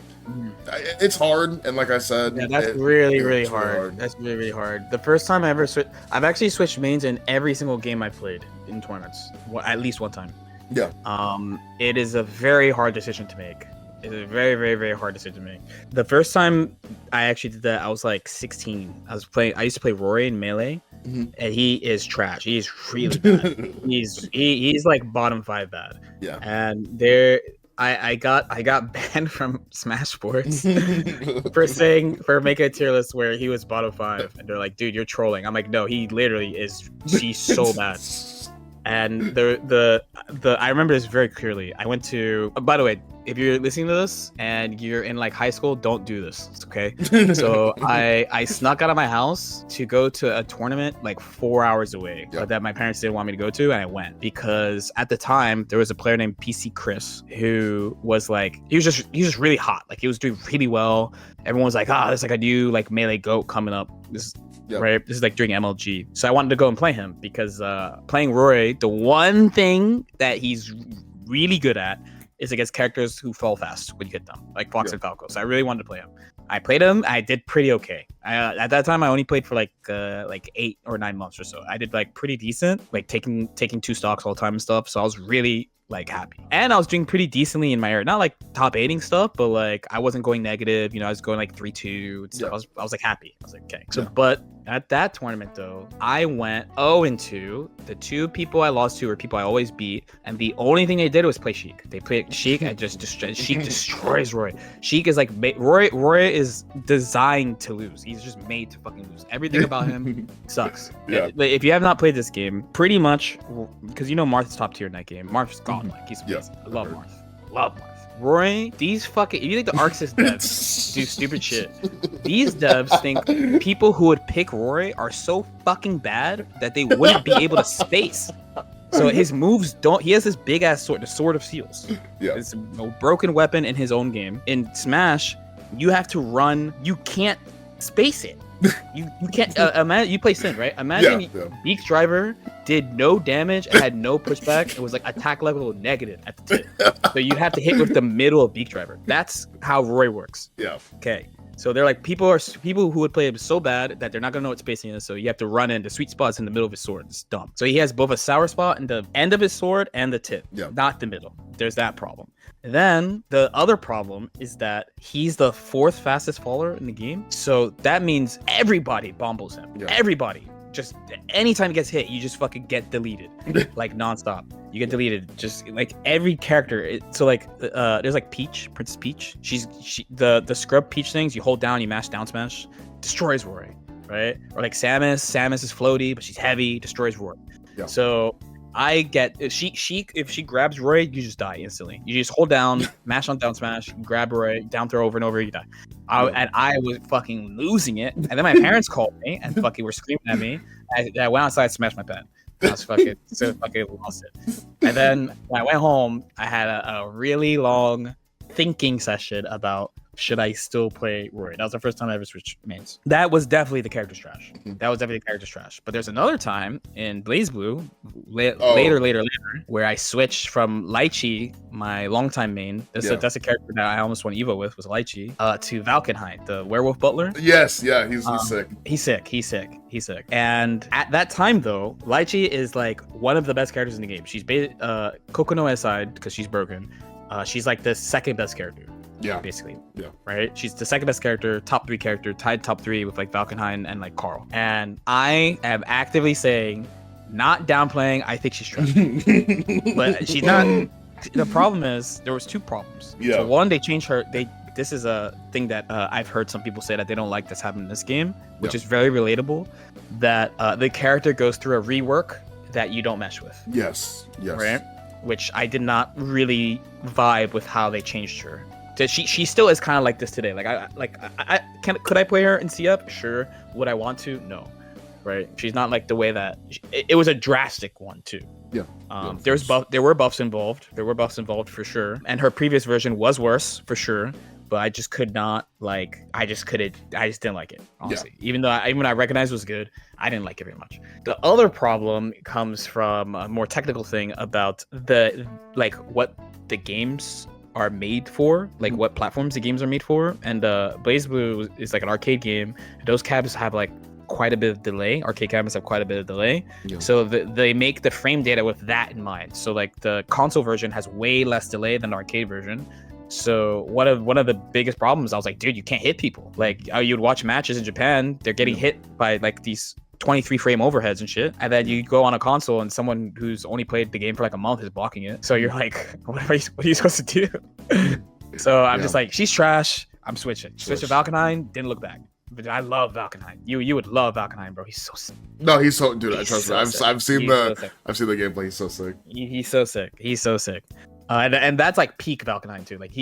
it's hard, and like I said, that's really hard. That's really hard. The first time I ever I've actually switched mains in every single game I played in tournaments, at least one time. Yeah. It is a very hard decision to make. It's a very, very, very hard decision to make. The first time I actually did that, I was like 16. I used to play Rory in Melee, and he is trash. He's really bad. he's like bottom 5 bad. Yeah. And I got banned from Smash Sports for making a tier list where he was bottom 5, and they're like, dude, you're trolling. I'm like, no, he literally is. He's so bad. And the I remember this very clearly. I went to, by the way, if you're listening to this and you're in like high school, don't do this. Okay. So I snuck out of my house to go to a tournament like 4 hours away, Yeah. that my parents didn't want me to go to, and I went because at the time there was a player named PC Chris who was like, he was just really hot. Like he was doing really well. Everyone was like, there's like a new like melee goat coming up. Yep. Right, this is like during MLG, so I wanted to go and play him because playing Roy, the one thing that he's really good at is against characters who fall fast when you hit them, like Fox and Falco. So I really wanted to play him. I played him. I did pretty okay. At that time, I only played for like 8 or 9 months or so. I did like pretty decent, like taking 2 stocks all the time and stuff. So I was really like happy, and I was doing pretty decently in my area. Not like top 8ing stuff, but like I wasn't going negative. I was going like 3-2 and stuff. I was like happy. I was like, okay. So, but at that tournament though, I went 0-2. The 2 people I lost to were people I always beat, and the only thing they did was play Sheik. They played Sheik and just Sheik destroys Roy. Sheik is like Roy is designed to lose. He's just made to fucking lose. Everything about him sucks. Yeah. If you have not played this game, pretty much, because Marth's top tier in that game. Marth's godlike. He's amazing. I love Marth. Love Marth. Roy, these fucking, if you think the Arxis devs do stupid shit, these devs think people who would pick Roy are so fucking bad that they wouldn't be able to space. So his moves he has this big ass sword, the Sword of Seals. Yeah. It's a broken weapon in his own game. In Smash, you have to run, you can't space it. You can't imagine. You play Sin, right? Imagine Beak's driver did no damage and had no pushback. It was like attack level negative at the tip. So you have to hit with the middle of Beak driver. That's how Roy works. Yeah. Okay. So they're like people who would play him so bad that they're not gonna know what spacing is. So you have to run in the sweet spots in the middle of his sword. It's dumb. So he has both a sour spot in the end of his sword and the tip, not the middle. There's that problem. Then the other problem is that he's the 4th fastest faller in the game. So that means everybody bombos him. Yeah. Everybody. Just anytime he gets hit, you just fucking get deleted, like nonstop. You get deleted, just like every character. So like, there's like Peach, Princess Peach. The scrub Peach things. You hold down, you mash down smash, destroys Roy, right? Or like Samus. Samus is floaty, but she's heavy, destroys Roy. Yeah. So I get if she grabs Roy, you just die instantly. You just hold down, mash on down smash, grab Roy, down throw over and over, you die. And I was fucking losing it. And then my parents called me and fucking were screaming at me. I went outside, smashed my pen. I was fucking lost it. And then when I went home, I had a really long thinking session about, should I still play Roy? That was the first time I ever switched mains. That was definitely the character's trash. But there's another time in BlazBlue, later, where I switched from Lychee, my longtime main. That's a character that I almost won Evo with, was Lychee, to Valkenheim, the werewolf butler. Yes, yeah, he's sick. He's sick. And at that time, though, Lychee is like one of the best characters in the game. She's Kokono aside, because she's broken. She's like the second best character. Yeah, basically. Yeah. Right. She's the second best character, top 3 character, tied top 3 with like Valkenheim and like Carl. And I am actively saying, not downplaying. I think she's trash, but she's not. The problem is there was 2 problems. Yeah. So one, they changed her. This is a thing that I've heard some people say that they don't like that's happened in this game, which is very relatable. That the character goes through a rework that you don't mesh with. Yes. Right. Which I did not really vibe with how they changed her. She still is kind of like this today. Could I play her in CF? Sure. Would I want to? No. Right. She's not like the way that it was a drastic one too. Yeah. There were buffs involved. For sure. And her previous version was worse for sure. But I just could not I just didn't like it, honestly. Yeah. Even I recognized it was good, I didn't like it very much. The other problem comes from a more technical thing about what the games are made for, what platforms the games are made for. And BlazBlue is like an arcade game. Those cabs have quite a bit of delay. Arcade cabinets have quite a bit of delay. Yeah. So they make the frame data with that in mind. So the console version has way less delay than the arcade version. So one of the biggest problems, I was like, dude, you can't hit people. You'd watch matches in Japan, they're getting hit by these 23 frame overheads and shit, and then you go on a console and someone who's only played the game for a month is blocking it. So you're like, what are you supposed to do? So I'm just like, she's trash, I'm switching to Valkenheim, didn't look back. But I love Valkenheim. You would love Valkenheim, bro. He's so sick. No, he's so dude. He's Trust so me. sick. I've seen He's the so sick. gameplay. He's so sick. He's so sick. He's so sick. And that's like peak Valkenheim too. Like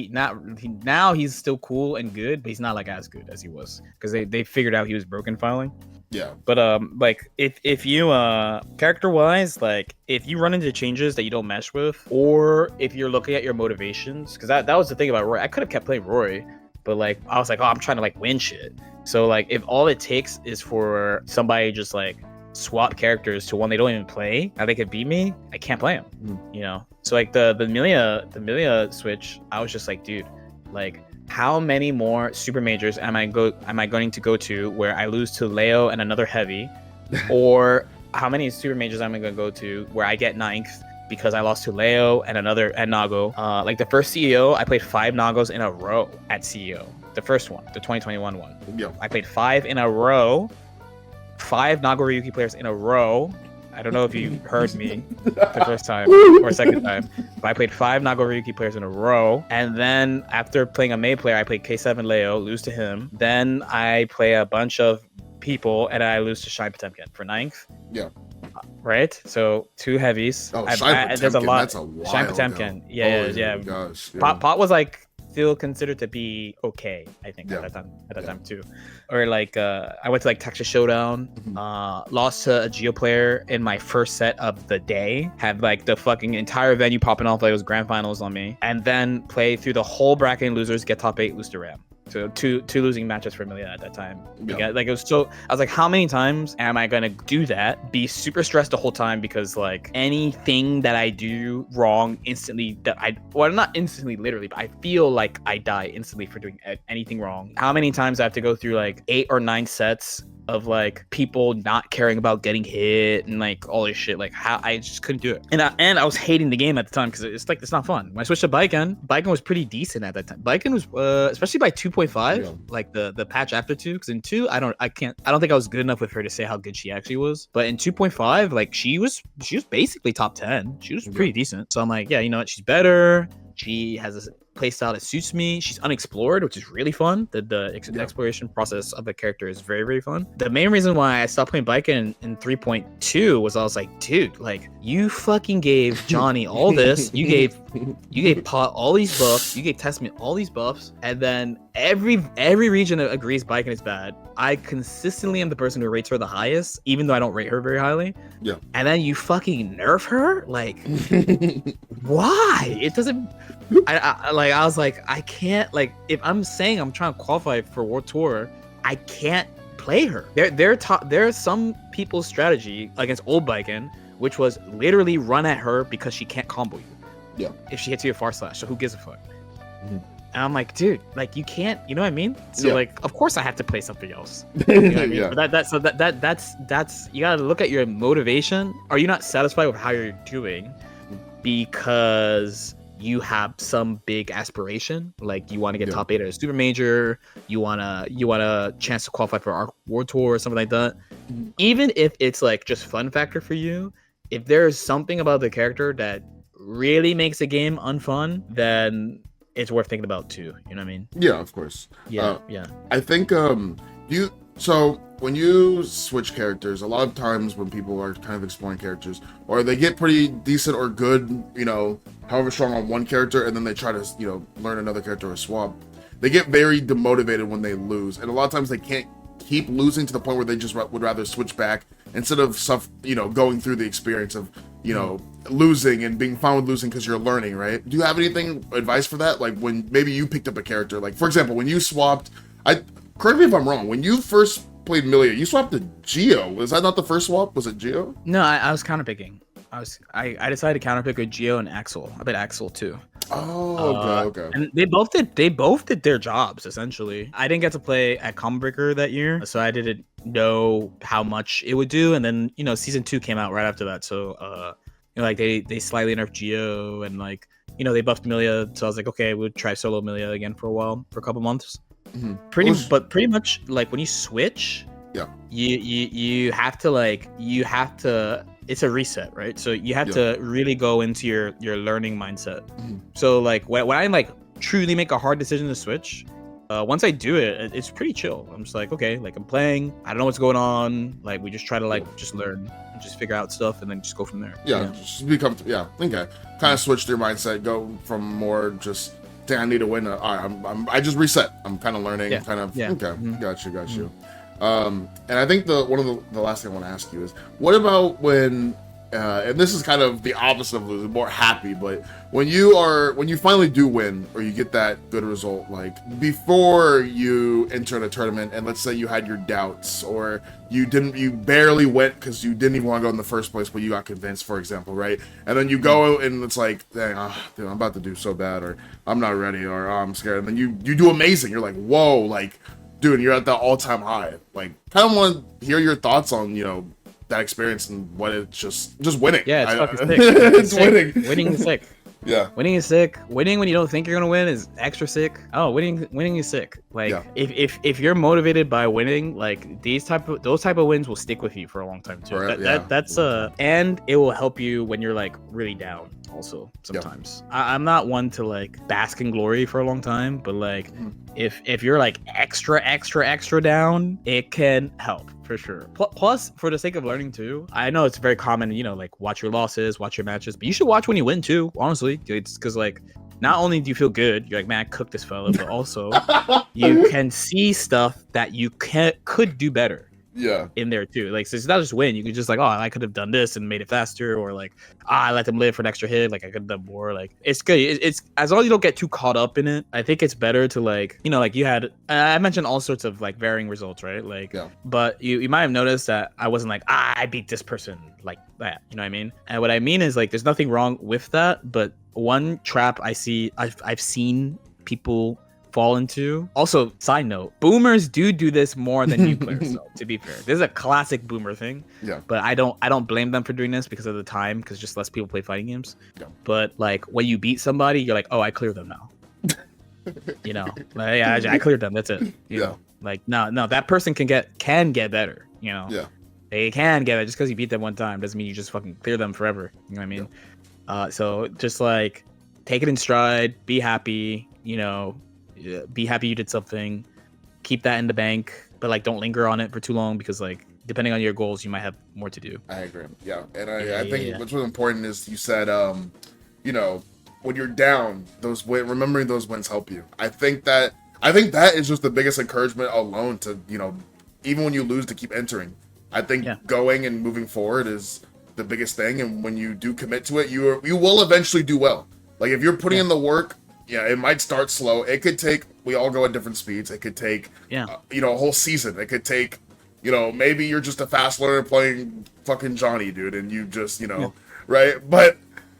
now he's still cool and good, but he's not like as good as he was because they figured out he was broken finally. Yeah. But like if you character wise, like if you run into changes that you don't mesh with, or if you're looking at your motivations, because that was the thing about Roy. I could have kept playing Roy, but like I was like, oh, I'm trying to like win shit. So like if all it takes is for somebody just like swap characters to one they don't even play, now they could beat me, I can't play them. You know. So like the Milia switch, I was just like, dude, like how many more super majors am I going to go to where I lose to Leo and another heavy, or how many super majors am I going to go to where I get 9th because I lost to Leo and Nago. Like the first CEO, I played 5 Nagos in a row at CEO. The first one, the 2021 one. Yeah. I played 5 in a row. 5 Nago Ryuki players in a row. I don't know if you heard me the first time or second time, but I played 5 Nago Ryuki players in a row. And then after playing a Mei player, I played K7 Leo, lose to him. Then I play a bunch of people and I lose to Shine Potemkin for 9th. Yeah. Right? So 2 heavies. Oh, Shine Potemkin, there's a lot. that's a while Shine Potemkin. Yeah. Gosh. Yeah. Pot was like still considered to be okay, I think, Yeah. at that time too. Or like I went to like Texas Showdown, lost to a Geo player in my first set of the day, had like the fucking entire venue popping off like it was grand finals on me, and then play through the whole bracket and losers, get top 8, lose to Ram. So two losing matches for Amelia at that time. Yeah. Like it was so, I was like, how many times am I gonna do that? Be super stressed the whole time because like anything that I do wrong instantly, not instantly literally, but I feel like I die instantly for doing anything wrong. How many times I have to go through like 8 or 9 sets of like people not caring about getting hit and like all this shit, like how I just couldn't do it. And I was hating the game at the time because it's not fun. When I switched to Baiken was pretty decent at that time. Baiken was especially by 2.5, like the patch after 2, because in 2 I don't think I was good enough with her to say how good she actually was. But in 2.5, like she was basically top 10. She was pretty decent. So I'm like, yeah, you know what? She's better. She has a playstyle that suits me. She's unexplored, which is really fun. The exploration process of the character is very, very fun. The main reason why I stopped playing Baiken in 3.2 was I was like, dude, like you fucking gave Johnny all this. You gave Pot all these buffs. You gave Testament all these buffs, and then every region agrees Baiken is bad. I consistently am the person who rates her the highest, even though I don't rate her very highly. Yeah. And then you fucking nerf her? Like, why? It doesn't. I was like, I can't, like, if I'm saying I'm trying to qualify for World Tour, I can't play her. There's some people's strategy against old Baiken, which was literally run at her because she can't combo you. Yeah. If she hits you a far slash, so who gives a fuck? And I'm like, dude, like you can't, you know what I mean? So like, of course I have to play something else. You know what I mean? But that's you gotta look at your motivation. Are you not satisfied with how you're doing because you have some big aspiration, like you want to get top 8 at a super major, you want a chance to qualify for our World Tour or something like that? Even if it's like just fun factor for you, if there's something about the character that really makes the game unfun, then it's worth thinking about too. You know what I mean? Yeah, of course. Yeah. I think so when you switch characters, a lot of times when people are kind of exploring characters, or they get pretty decent or good, you know, however strong on one character, and then they try to, you know, learn another character or swap, they get very demotivated when they lose. And a lot of times they can't keep losing to the point where they just would rather switch back instead of going through the experience of, you know, losing and being fine with losing because you're learning, right? Do you have anything advice for that? Like when maybe you picked up a character, like for example, when you swapped, correct me if I'm wrong, when you first played Milia, you swapped to Geo. Was that not the first swap? Was it Geo? No, I was counterpicking. I decided to counterpick with Geo and Axel. I played Axel too. Oh, okay. And they both did their jobs essentially. I didn't get to play at Combo Breaker that year, so I didn't know how much it would do. And then season 2 came out right after that, so like they slightly nerfed Geo and like they buffed Milia. So I was like, okay, we'll try solo Milia again for a couple months. Pretty much like when you switch, you have to it's a reset, right? So you have to really go into your learning mindset. So like when I like truly make a hard decision to switch, once I do it, it's pretty chill. I'm just like, okay, like I'm playing. I don't know what's going on. Like we just try to like just learn, and just figure out stuff, and then just go from there. Yeah, just become. Yeah, okay. Kind of switch your mindset. Go from more just. Dang, I need to win. All right, I just reset. I'm kind of learning. Yeah. Kind of. Yeah. Okay. Got you. And I think one of the last thing I want to ask you is, what about when, and this is kind of the opposite of losing, more happy, but when you finally do win or you get that good result, like before you enter a tournament, and let's say you had your doubts or you barely went because you didn't even want to go in the first place, but you got convinced, for example, right? And then you go and it's like, dang, dude, I'm about to do so bad, or I'm not ready, or I'm scared, and then you do amazing. You're like, whoa, like. Dude, you're at the all-time high. Like, kind of want to hear your thoughts on, that experience and what it's just winning. Yeah, it's fucking sick. It's sick. winning. Winning is sick. Yeah. Winning is sick. Winning when you don't think you're gonna win is extra sick. Oh, winning is sick. Like if you're motivated by winning, like those type of wins will stick with you for a long time too. Right, That's and it will help you when you're like really down. Also, sometimes I'm not one to like bask in glory for a long time, but like if you're like extra down, it can help for sure. Plus, for the sake of learning too, I know it's very common, like watch your losses, watch your matches, but you should watch when you win too. Honestly, it's because like not only do you feel good, you're like, man, I cooked this fella, but also you can see stuff that you could do better. Yeah. In there too. Like, so it's not just win. You could just like, oh, I could have done this and made it faster, or like, I let them live for an extra hit. Like I could have done more. Like it's good. It's as long as you don't get too caught up in it. I think it's better to like, like you had. I mentioned all sorts of like varying results, right? Like, but you might have noticed that I wasn't like, I beat this person like that. You know what I mean? And what I mean is like, there's nothing wrong with that. But one trap I've seen people fall into. Also, side note, boomers do this more than new players. So, to be fair, this is a classic boomer thing. Yeah. But I don't blame them for doing this because of the time, because just less people play fighting games. Yeah. But like when you beat somebody, you're like, oh, I cleared them now. Like, yeah, I cleared them. That's it. You know? Like no, that person can get better. Yeah. They can get it. Just because you beat them one time doesn't mean you just fucking clear them forever. You know what I mean? Yeah. So just like take it in stride. Be happy. Be happy you did something, keep that in the bank, but like don't linger on it for too long, because like depending on your goals you might have more to do. I agree. And I think what's really important is you said when you're down, remembering those wins help you. I think that is just the biggest encouragement alone to even when you lose, to keep entering. I think going and moving forward is the biggest thing, and when you do commit to it, you will eventually do well. Like if you're putting in the work, it might start slow. It could take, we all go at different speeds. It could take, a whole season. It could take, maybe you're just a fast learner playing fucking Johnny, dude, and you just, right? But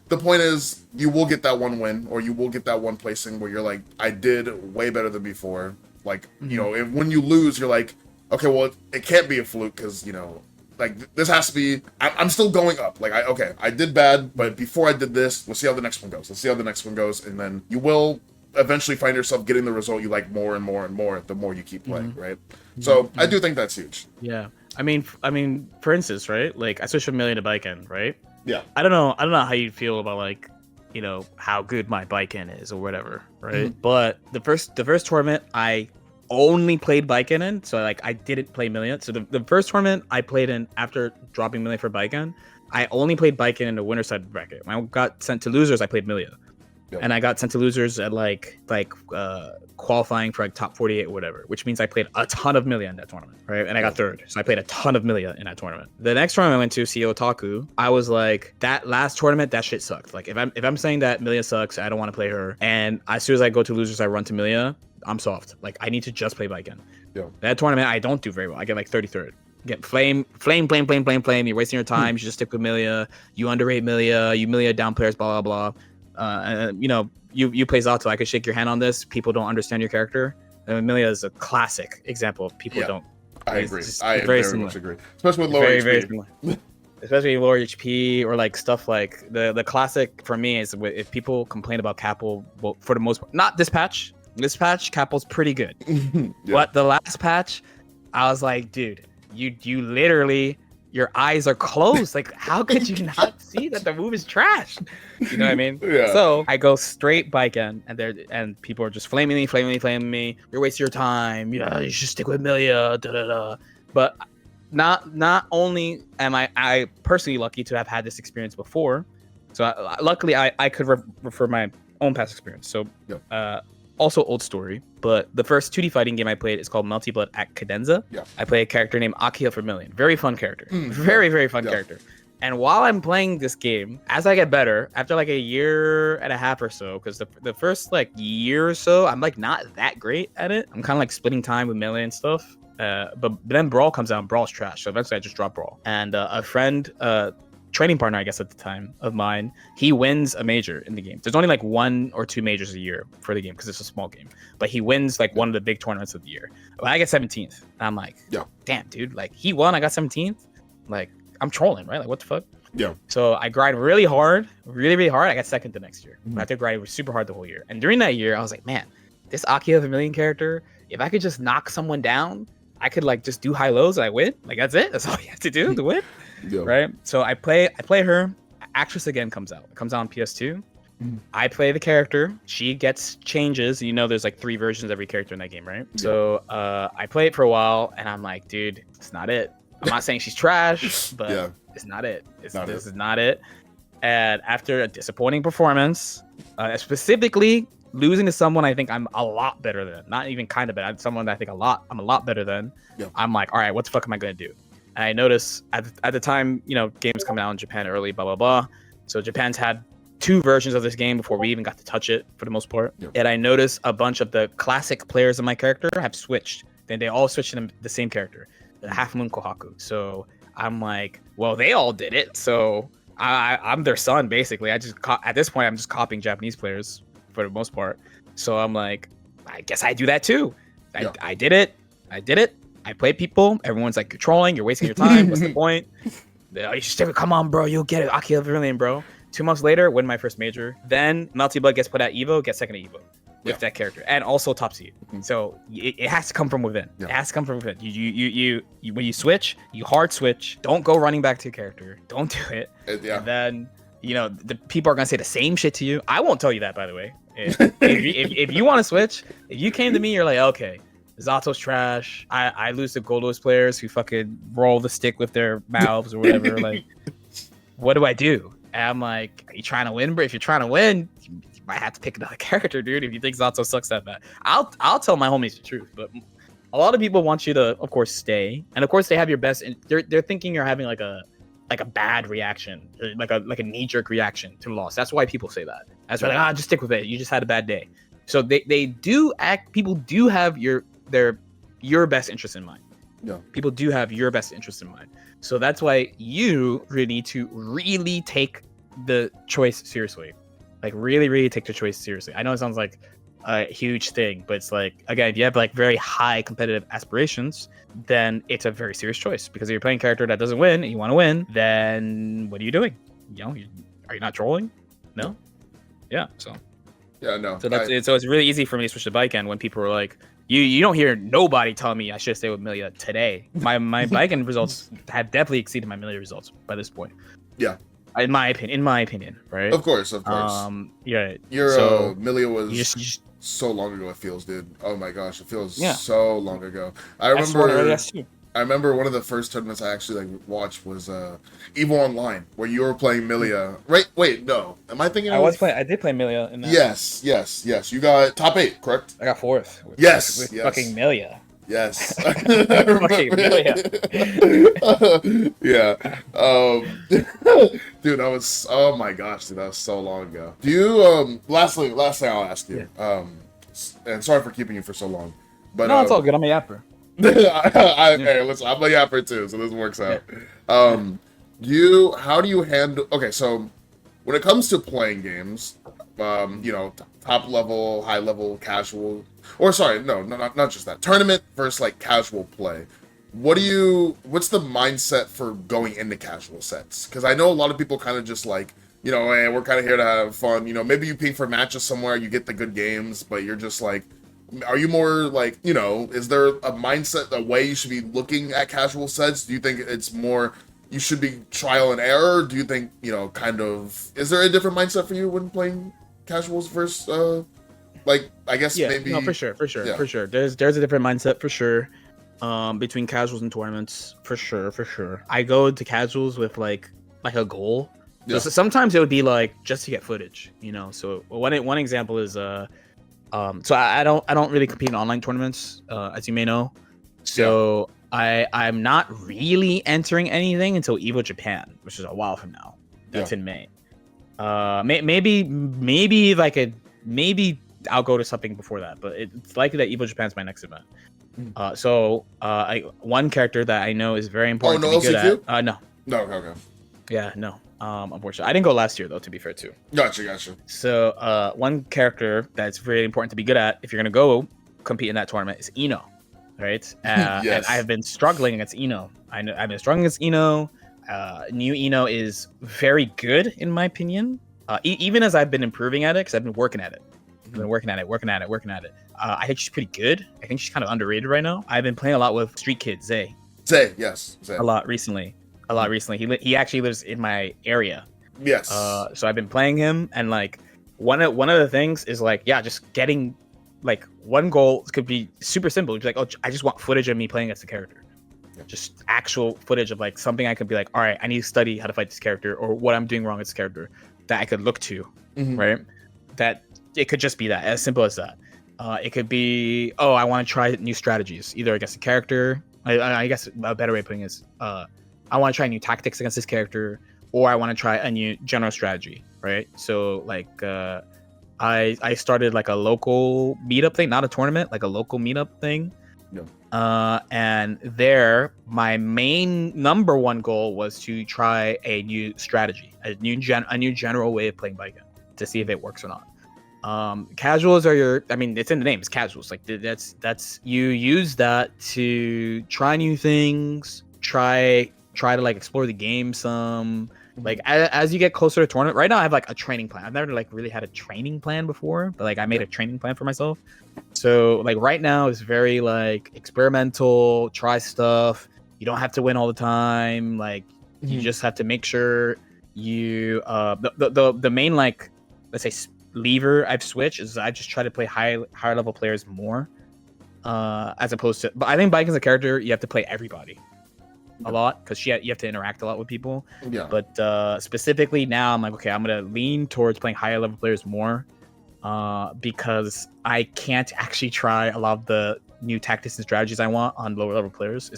the point is, you will get that one win, or you will get that one placing where you're like, I did way better than before. Like, when you lose, you're like, okay, well, it can't be a fluke because, like this has to be. I'm still going up. Like I did bad, but before I did this, let's see how the next one goes. And then you will eventually find yourself getting the result you like more and more and more the more you keep playing, right? So I do think that's huge. Yeah, I mean, for instance, right? Like I switched from Million to bike end, right? Yeah. I don't know how you feel about like, how good my bike end is or whatever, right? But the first tournament I only played bike in, so like I didn't play Million. So the first tournament I played in after dropping Million for bike in, I only played bike in the winner side bracket. When I got sent to losers, I played Million. Yep. And I got sent to losers at like qualifying for like top 48 or whatever, which means I played a ton of Million in that tournament, right? And I got third, so I played a ton of Million in that tournament. The next tournament I went to, CEO Otaku, I was like, that last tournament, that shit sucked. Like if I'm saying that Million sucks, I don't want to play her, and as soon as I go to losers, I run to Million, I'm soft. Like I need to just play Viking. Yeah. That tournament I don't do very well. I get like 33rd. Get flame. You're wasting your time. You should just stick with Milia. You underrate Milia. You Milia down players. Blah blah blah. You play Zato. I could shake your hand on this. People don't understand your character. Milia is a classic example of people don't. I agree. I very much agree. Especially with lower very, HP. Very similar. Especially lower HP or like stuff like the classic for me is if people complain about Capel, well, for the most part, not this patch. This patch, Capel's pretty good. But the last patch, I was like, dude, you're your eyes are closed. Like, how could you not see that the move is trash? You know what I mean? Yeah. So I go straight bike end, and people are just flaming me. You're wasting your time. Yeah, you should stick with Milia. Da da da. But not only am I personally lucky to have had this experience before, so luckily I could refer my own past experience. So also old story, but the first 2D fighting game I played is called Melty Blood at Cadenza. Yeah. I play a character named Akio Vermilion. Very fun character. Very fun character. And while I'm playing this game, as I get better, after like a year and a half or so, because the first like year or so, I'm like not that great at it. I'm kind of like splitting time with melee and stuff. But then Brawl comes out and Brawl's trash. So eventually I just drop Brawl. And a friend, training partner, I guess at the time of mine, he wins a major in the game. There's only like 1 or 2 majors a year for the game because it's a small game. But he wins like one of the big tournaments of the year. But I get 17th. And I'm like, damn, dude, like he won, I got 17th. Like I'm trolling, right? Like what the fuck? Yeah. So I grind really hard. I got second the next year. I had to grind super hard the whole year. And during that year, I was like, man, this Akio Vermilion character, if I could just knock someone down, I could like just do high lows and I win. Like that's it. That's all you have to do to win. Right. So I play her. Actress again comes out. It comes out on PS2. I play the character. She gets changes. You know, there's like 3 versions of every character in that game, right? So I play it for a while, and I'm like, dude, it's not it. I'm not saying she's trash, but it's not it. This is not it. And after a disappointing performance, specifically losing to someone I think I'm a lot better than, not even kind of better, someone I think I'm a lot better than, I'm like, all right, what the fuck am I going to do? And I noticed at the time, you know, games come out in Japan early, blah, blah, blah. So Japan's had 2 versions of this game before we even got to touch it for the most part. And I noticed a bunch of the classic players of my character have switched. Then they all switched to the same character, the Half Moon Kohaku. So I'm like, well, they all did it. So I'm their son, basically. At this point, I'm just copying Japanese players for the most part. So I'm like, I guess I do that too. I did it. I play people. Everyone's like, you're trolling. You're wasting your time. What's the point? You should stick. Come on, bro. You'll get it. Akio Vermilion, bro. 2 months later, win my first major. Then Melty Blood gets put at Evo, gets second at Evo with that character, and also top seed. So it has to come from within. It has to come from within. You when you switch, you hard switch. Don't go running back to your character. Don't do it. And then you know the people are gonna say the same shit to you. I won't tell you that, by the way. If you want to switch, if you came to me, you're like, okay, Zato's trash. I lose to Goldos players who fucking roll the stick with their mouths or whatever. Like, what do I do? And I'm like, are you trying to win, bro? If you're trying to win, you might have to pick another character, dude. If you think Zato sucks that bad, I'll tell my homies the truth. But a lot of people want you to, of course, stay, and of course they have your best. And they're thinking you're having like a bad reaction, like a knee-jerk reaction to loss. That's why people say that. That's why just stick with it. You just had a bad day. So they do act. People do have your best interest in mind. People do have your best interest in mind. So that's why you really need to really take the choice seriously. Like really take the choice seriously. I know it sounds like a huge thing, but it's like, again, if you have like very high competitive aspirations, then it's a very serious choice. Because if you're playing a character that doesn't win and you want to win, then what are you doing? You know, are you not trolling? No. Yeah. So. Yeah. No. So that's it. So it's really easy for me to switch to bike end when people are like, you don't hear nobody telling me I should stay with Milia today. My bike end results have definitely exceeded my Milia results by this point. Yeah. In my opinion, right? Of course. Yeah. Your Milia was so long ago. It feels, dude. Oh my gosh, it feels so long ago. I remember one of the first tournaments I actually watched was Evo Online, where you were playing Milia. Right? Wait, no. Am I thinking? I did play Milia in that. Yes. You got top 8, correct? I got 4th. With fucking Milia. Yes. Dude, that was, oh my gosh, dude, that was so long ago. Do you, last thing I'll ask you, and sorry for keeping you for so long, but no, it's all good. I'm a yapper. Hey, listen, I'm a yapper too, so this works out. How do you handle, okay, so when it comes to playing games, you know, top level, high level, casual, or sorry, no, not just that. Tournament versus like casual play. What's the mindset for going into casual sets? Because I know a lot of people kind of just like, you know, hey, we're kind of here to have fun. You know, maybe you pay for matches somewhere, you get the good games, but you're just like, are you more like, you know, is there a mindset, a way you should be looking at casual sets? Do you think it's more you should be trial and error? Do you think, you know, kind of, is there a different mindset for you when playing casuals versus like, I guess maybe? No, for sure. There's a different mindset for sure. Between casuals and tournaments, for sure. I go to casuals with like a goal. Yeah. So sometimes it would be like just to get footage, you know. So one example is so I don't really compete in online tournaments, as you may know. So I'm not really entering anything until Evo Japan, which is a while from now. That's in May. Maybe I'll go to something before that, but it's likely that Evo Japan's my next event. So one character that I know is very important to be good at. No. Okay. Yeah, no. Unfortunately, I didn't go last year though. To be fair, too. Gotcha. So one character that's really important to be good at if you're gonna go compete in that tournament is Ino, right? And I have been struggling against Ino. I've been struggling against Ino. New Ino is very good in my opinion. Even as I've been improving at it, because I've been working at it. I've been working at it. I think she's pretty good. I think she's kind of underrated right now. I've been playing a lot with Street Kid Zay. Zay. A lot recently. He actually lives in my area. Yes. So I've been playing him, and like one of the things is like, just getting like one goal could be super simple. It's like, oh, I just want footage of me playing as the character. Just actual footage of like something I could be like, all right, I need to study how to fight this character or what I'm doing wrong with this character that I could look to, right? That it could just be that, as simple as that. It could be, oh, I want to try new strategies, either against a character. I guess a better way of putting it is, I want to try new tactics against this character, or I want to try a new general strategy, right? So like, I started like a local meetup thing, not a tournament, like a local meetup thing. And there, my main number one goal was to try a new strategy, a new general way of playing Baiken to see if it works or not. Casuals are it's in the name, it's casuals. Like that's you use that to try new things, try to like explore the game some. Like as you get closer to tournament, right now I have like a training plan. I've never like really had a training plan before, but like I made a training plan for myself. So like right now it's very like experimental, try stuff. You don't have to win all the time. Like you just have to make sure you the main like, let's say, lever I've switched is I just try to play higher level players more, as opposed to. But I think Baiken's a character you have to play everybody a lot, because you have to interact a lot with people. But specifically now I'm like, okay, I'm gonna lean towards playing higher level players more, because I can't actually try a lot of the new tactics and strategies I want on lower level players.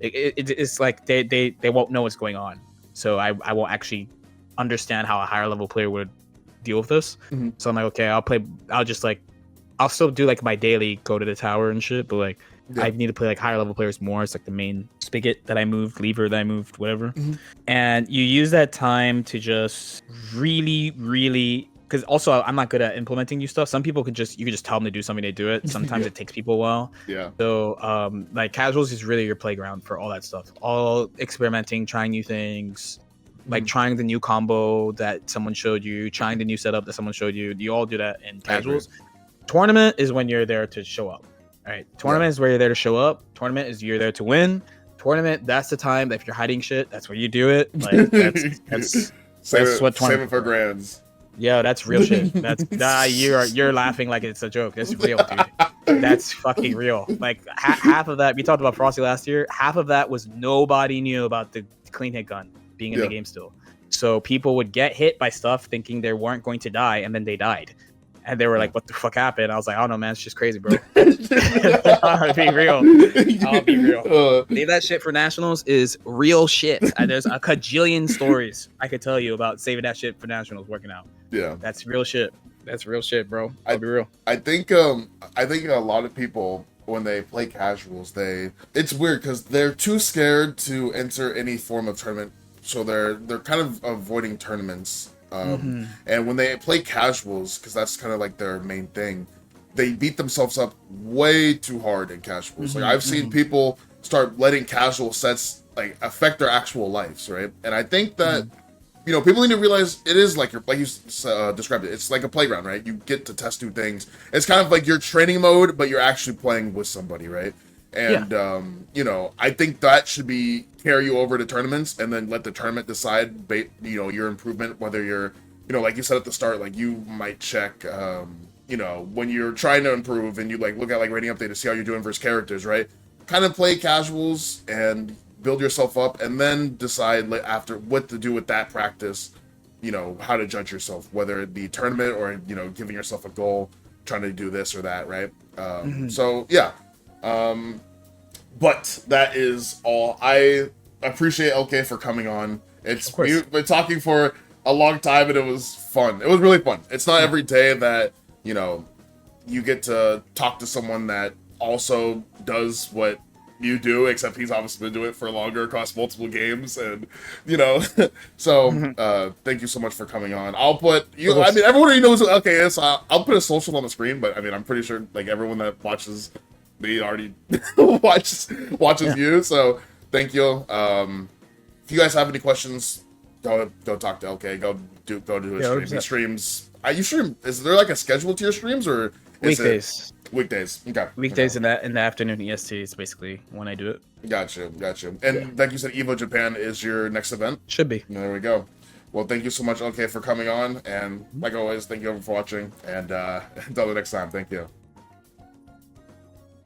It's like they won't know what's going on, so I won't actually understand how a higher level player would deal with this. So I'm like, okay, I'll still do like my daily go to the tower and shit, but like I need to play like higher level players more. It's like the main spigot that I moved, lever that I moved, whatever. And you use that time to just really, because also I'm not good at implementing new stuff. Some people you could just tell them to do something, they do it. Sometimes it takes people a while. So like casuals is really your playground for all that stuff. All experimenting, trying new things, like trying the new combo that someone showed you, trying the new setup that someone showed you. You all do that in casuals. Tournament is when you're there to show up. All right, tournament is where you're there to show up. Tournament is you're there to win. Tournament, that's the time that if you're hiding shit, that's where you do it. Like that's what tournament. Save it for grands. Yeah, that's real shit. That's you're laughing like it's a joke. That's real, dude. That's fucking real. Like half of that, we talked about Frosty last year. Half of that was nobody knew about the clean hit gun being in the game still. So people would get hit by stuff thinking they weren't going to die, and then they died. And they were like, what the fuck happened? I was like, I don't know, man. It's just crazy, bro. I'll be real. Leave that shit for nationals is real shit. There's a cajillion stories I could tell you about saving that shit for nationals working out. Yeah. That's real shit. That's real shit, bro. I'll be real. I think a lot of people, when they play casuals, it's weird because they're too scared to enter any form of tournament. So they're kind of avoiding tournaments. And when they play casuals, because that's kind of like their main thing, they beat themselves up way too hard in casuals. Like I've seen people start letting casual sets like affect their actual lives, right? And I think that people need to realize it is like you described it. It's like a playground, right? You get to test new things. It's kind of like your training mode, but you're actually playing with somebody, right? And you know, I think that should be carry you over to tournaments, and then let the tournament decide, you know, your improvement. Whether you're, you know, like you said at the start, like you might check, you know, when you're trying to improve, and you like look at like rating update to see how you're doing versus characters, right? Kind of play casuals and build yourself up, and then decide after what to do with that practice. You know, how to judge yourself, whether it be tournament or, you know, giving yourself a goal, trying to do this or that, right? So yeah. But that is all. I appreciate LK for coming on. We've been talking for a long time, and it was fun. It was really fun. It's not every day that, you know, you get to talk to someone that also does what you do, except he's obviously been doing it for longer across multiple games, and you know. So thank you so much for coming on. I'll put you, I mean, everyone already knows LK is, so I'll put a social on the screen, but I mean, I'm pretty sure like everyone that watches me already watches you, so thank you. If you guys have any questions, go talk to LK. Go do his stream. He streams. You stream? Is there like a schedule to your streams, or is Weekdays? Weekdays. Okay. Weekdays in the afternoon EST is basically when I do it. Gotcha. And like you said, Evo Japan is your next event. Should be. There we go. Well, thank you so much, LK, for coming on, and like always, thank you everyone for watching. And until the next time, thank you.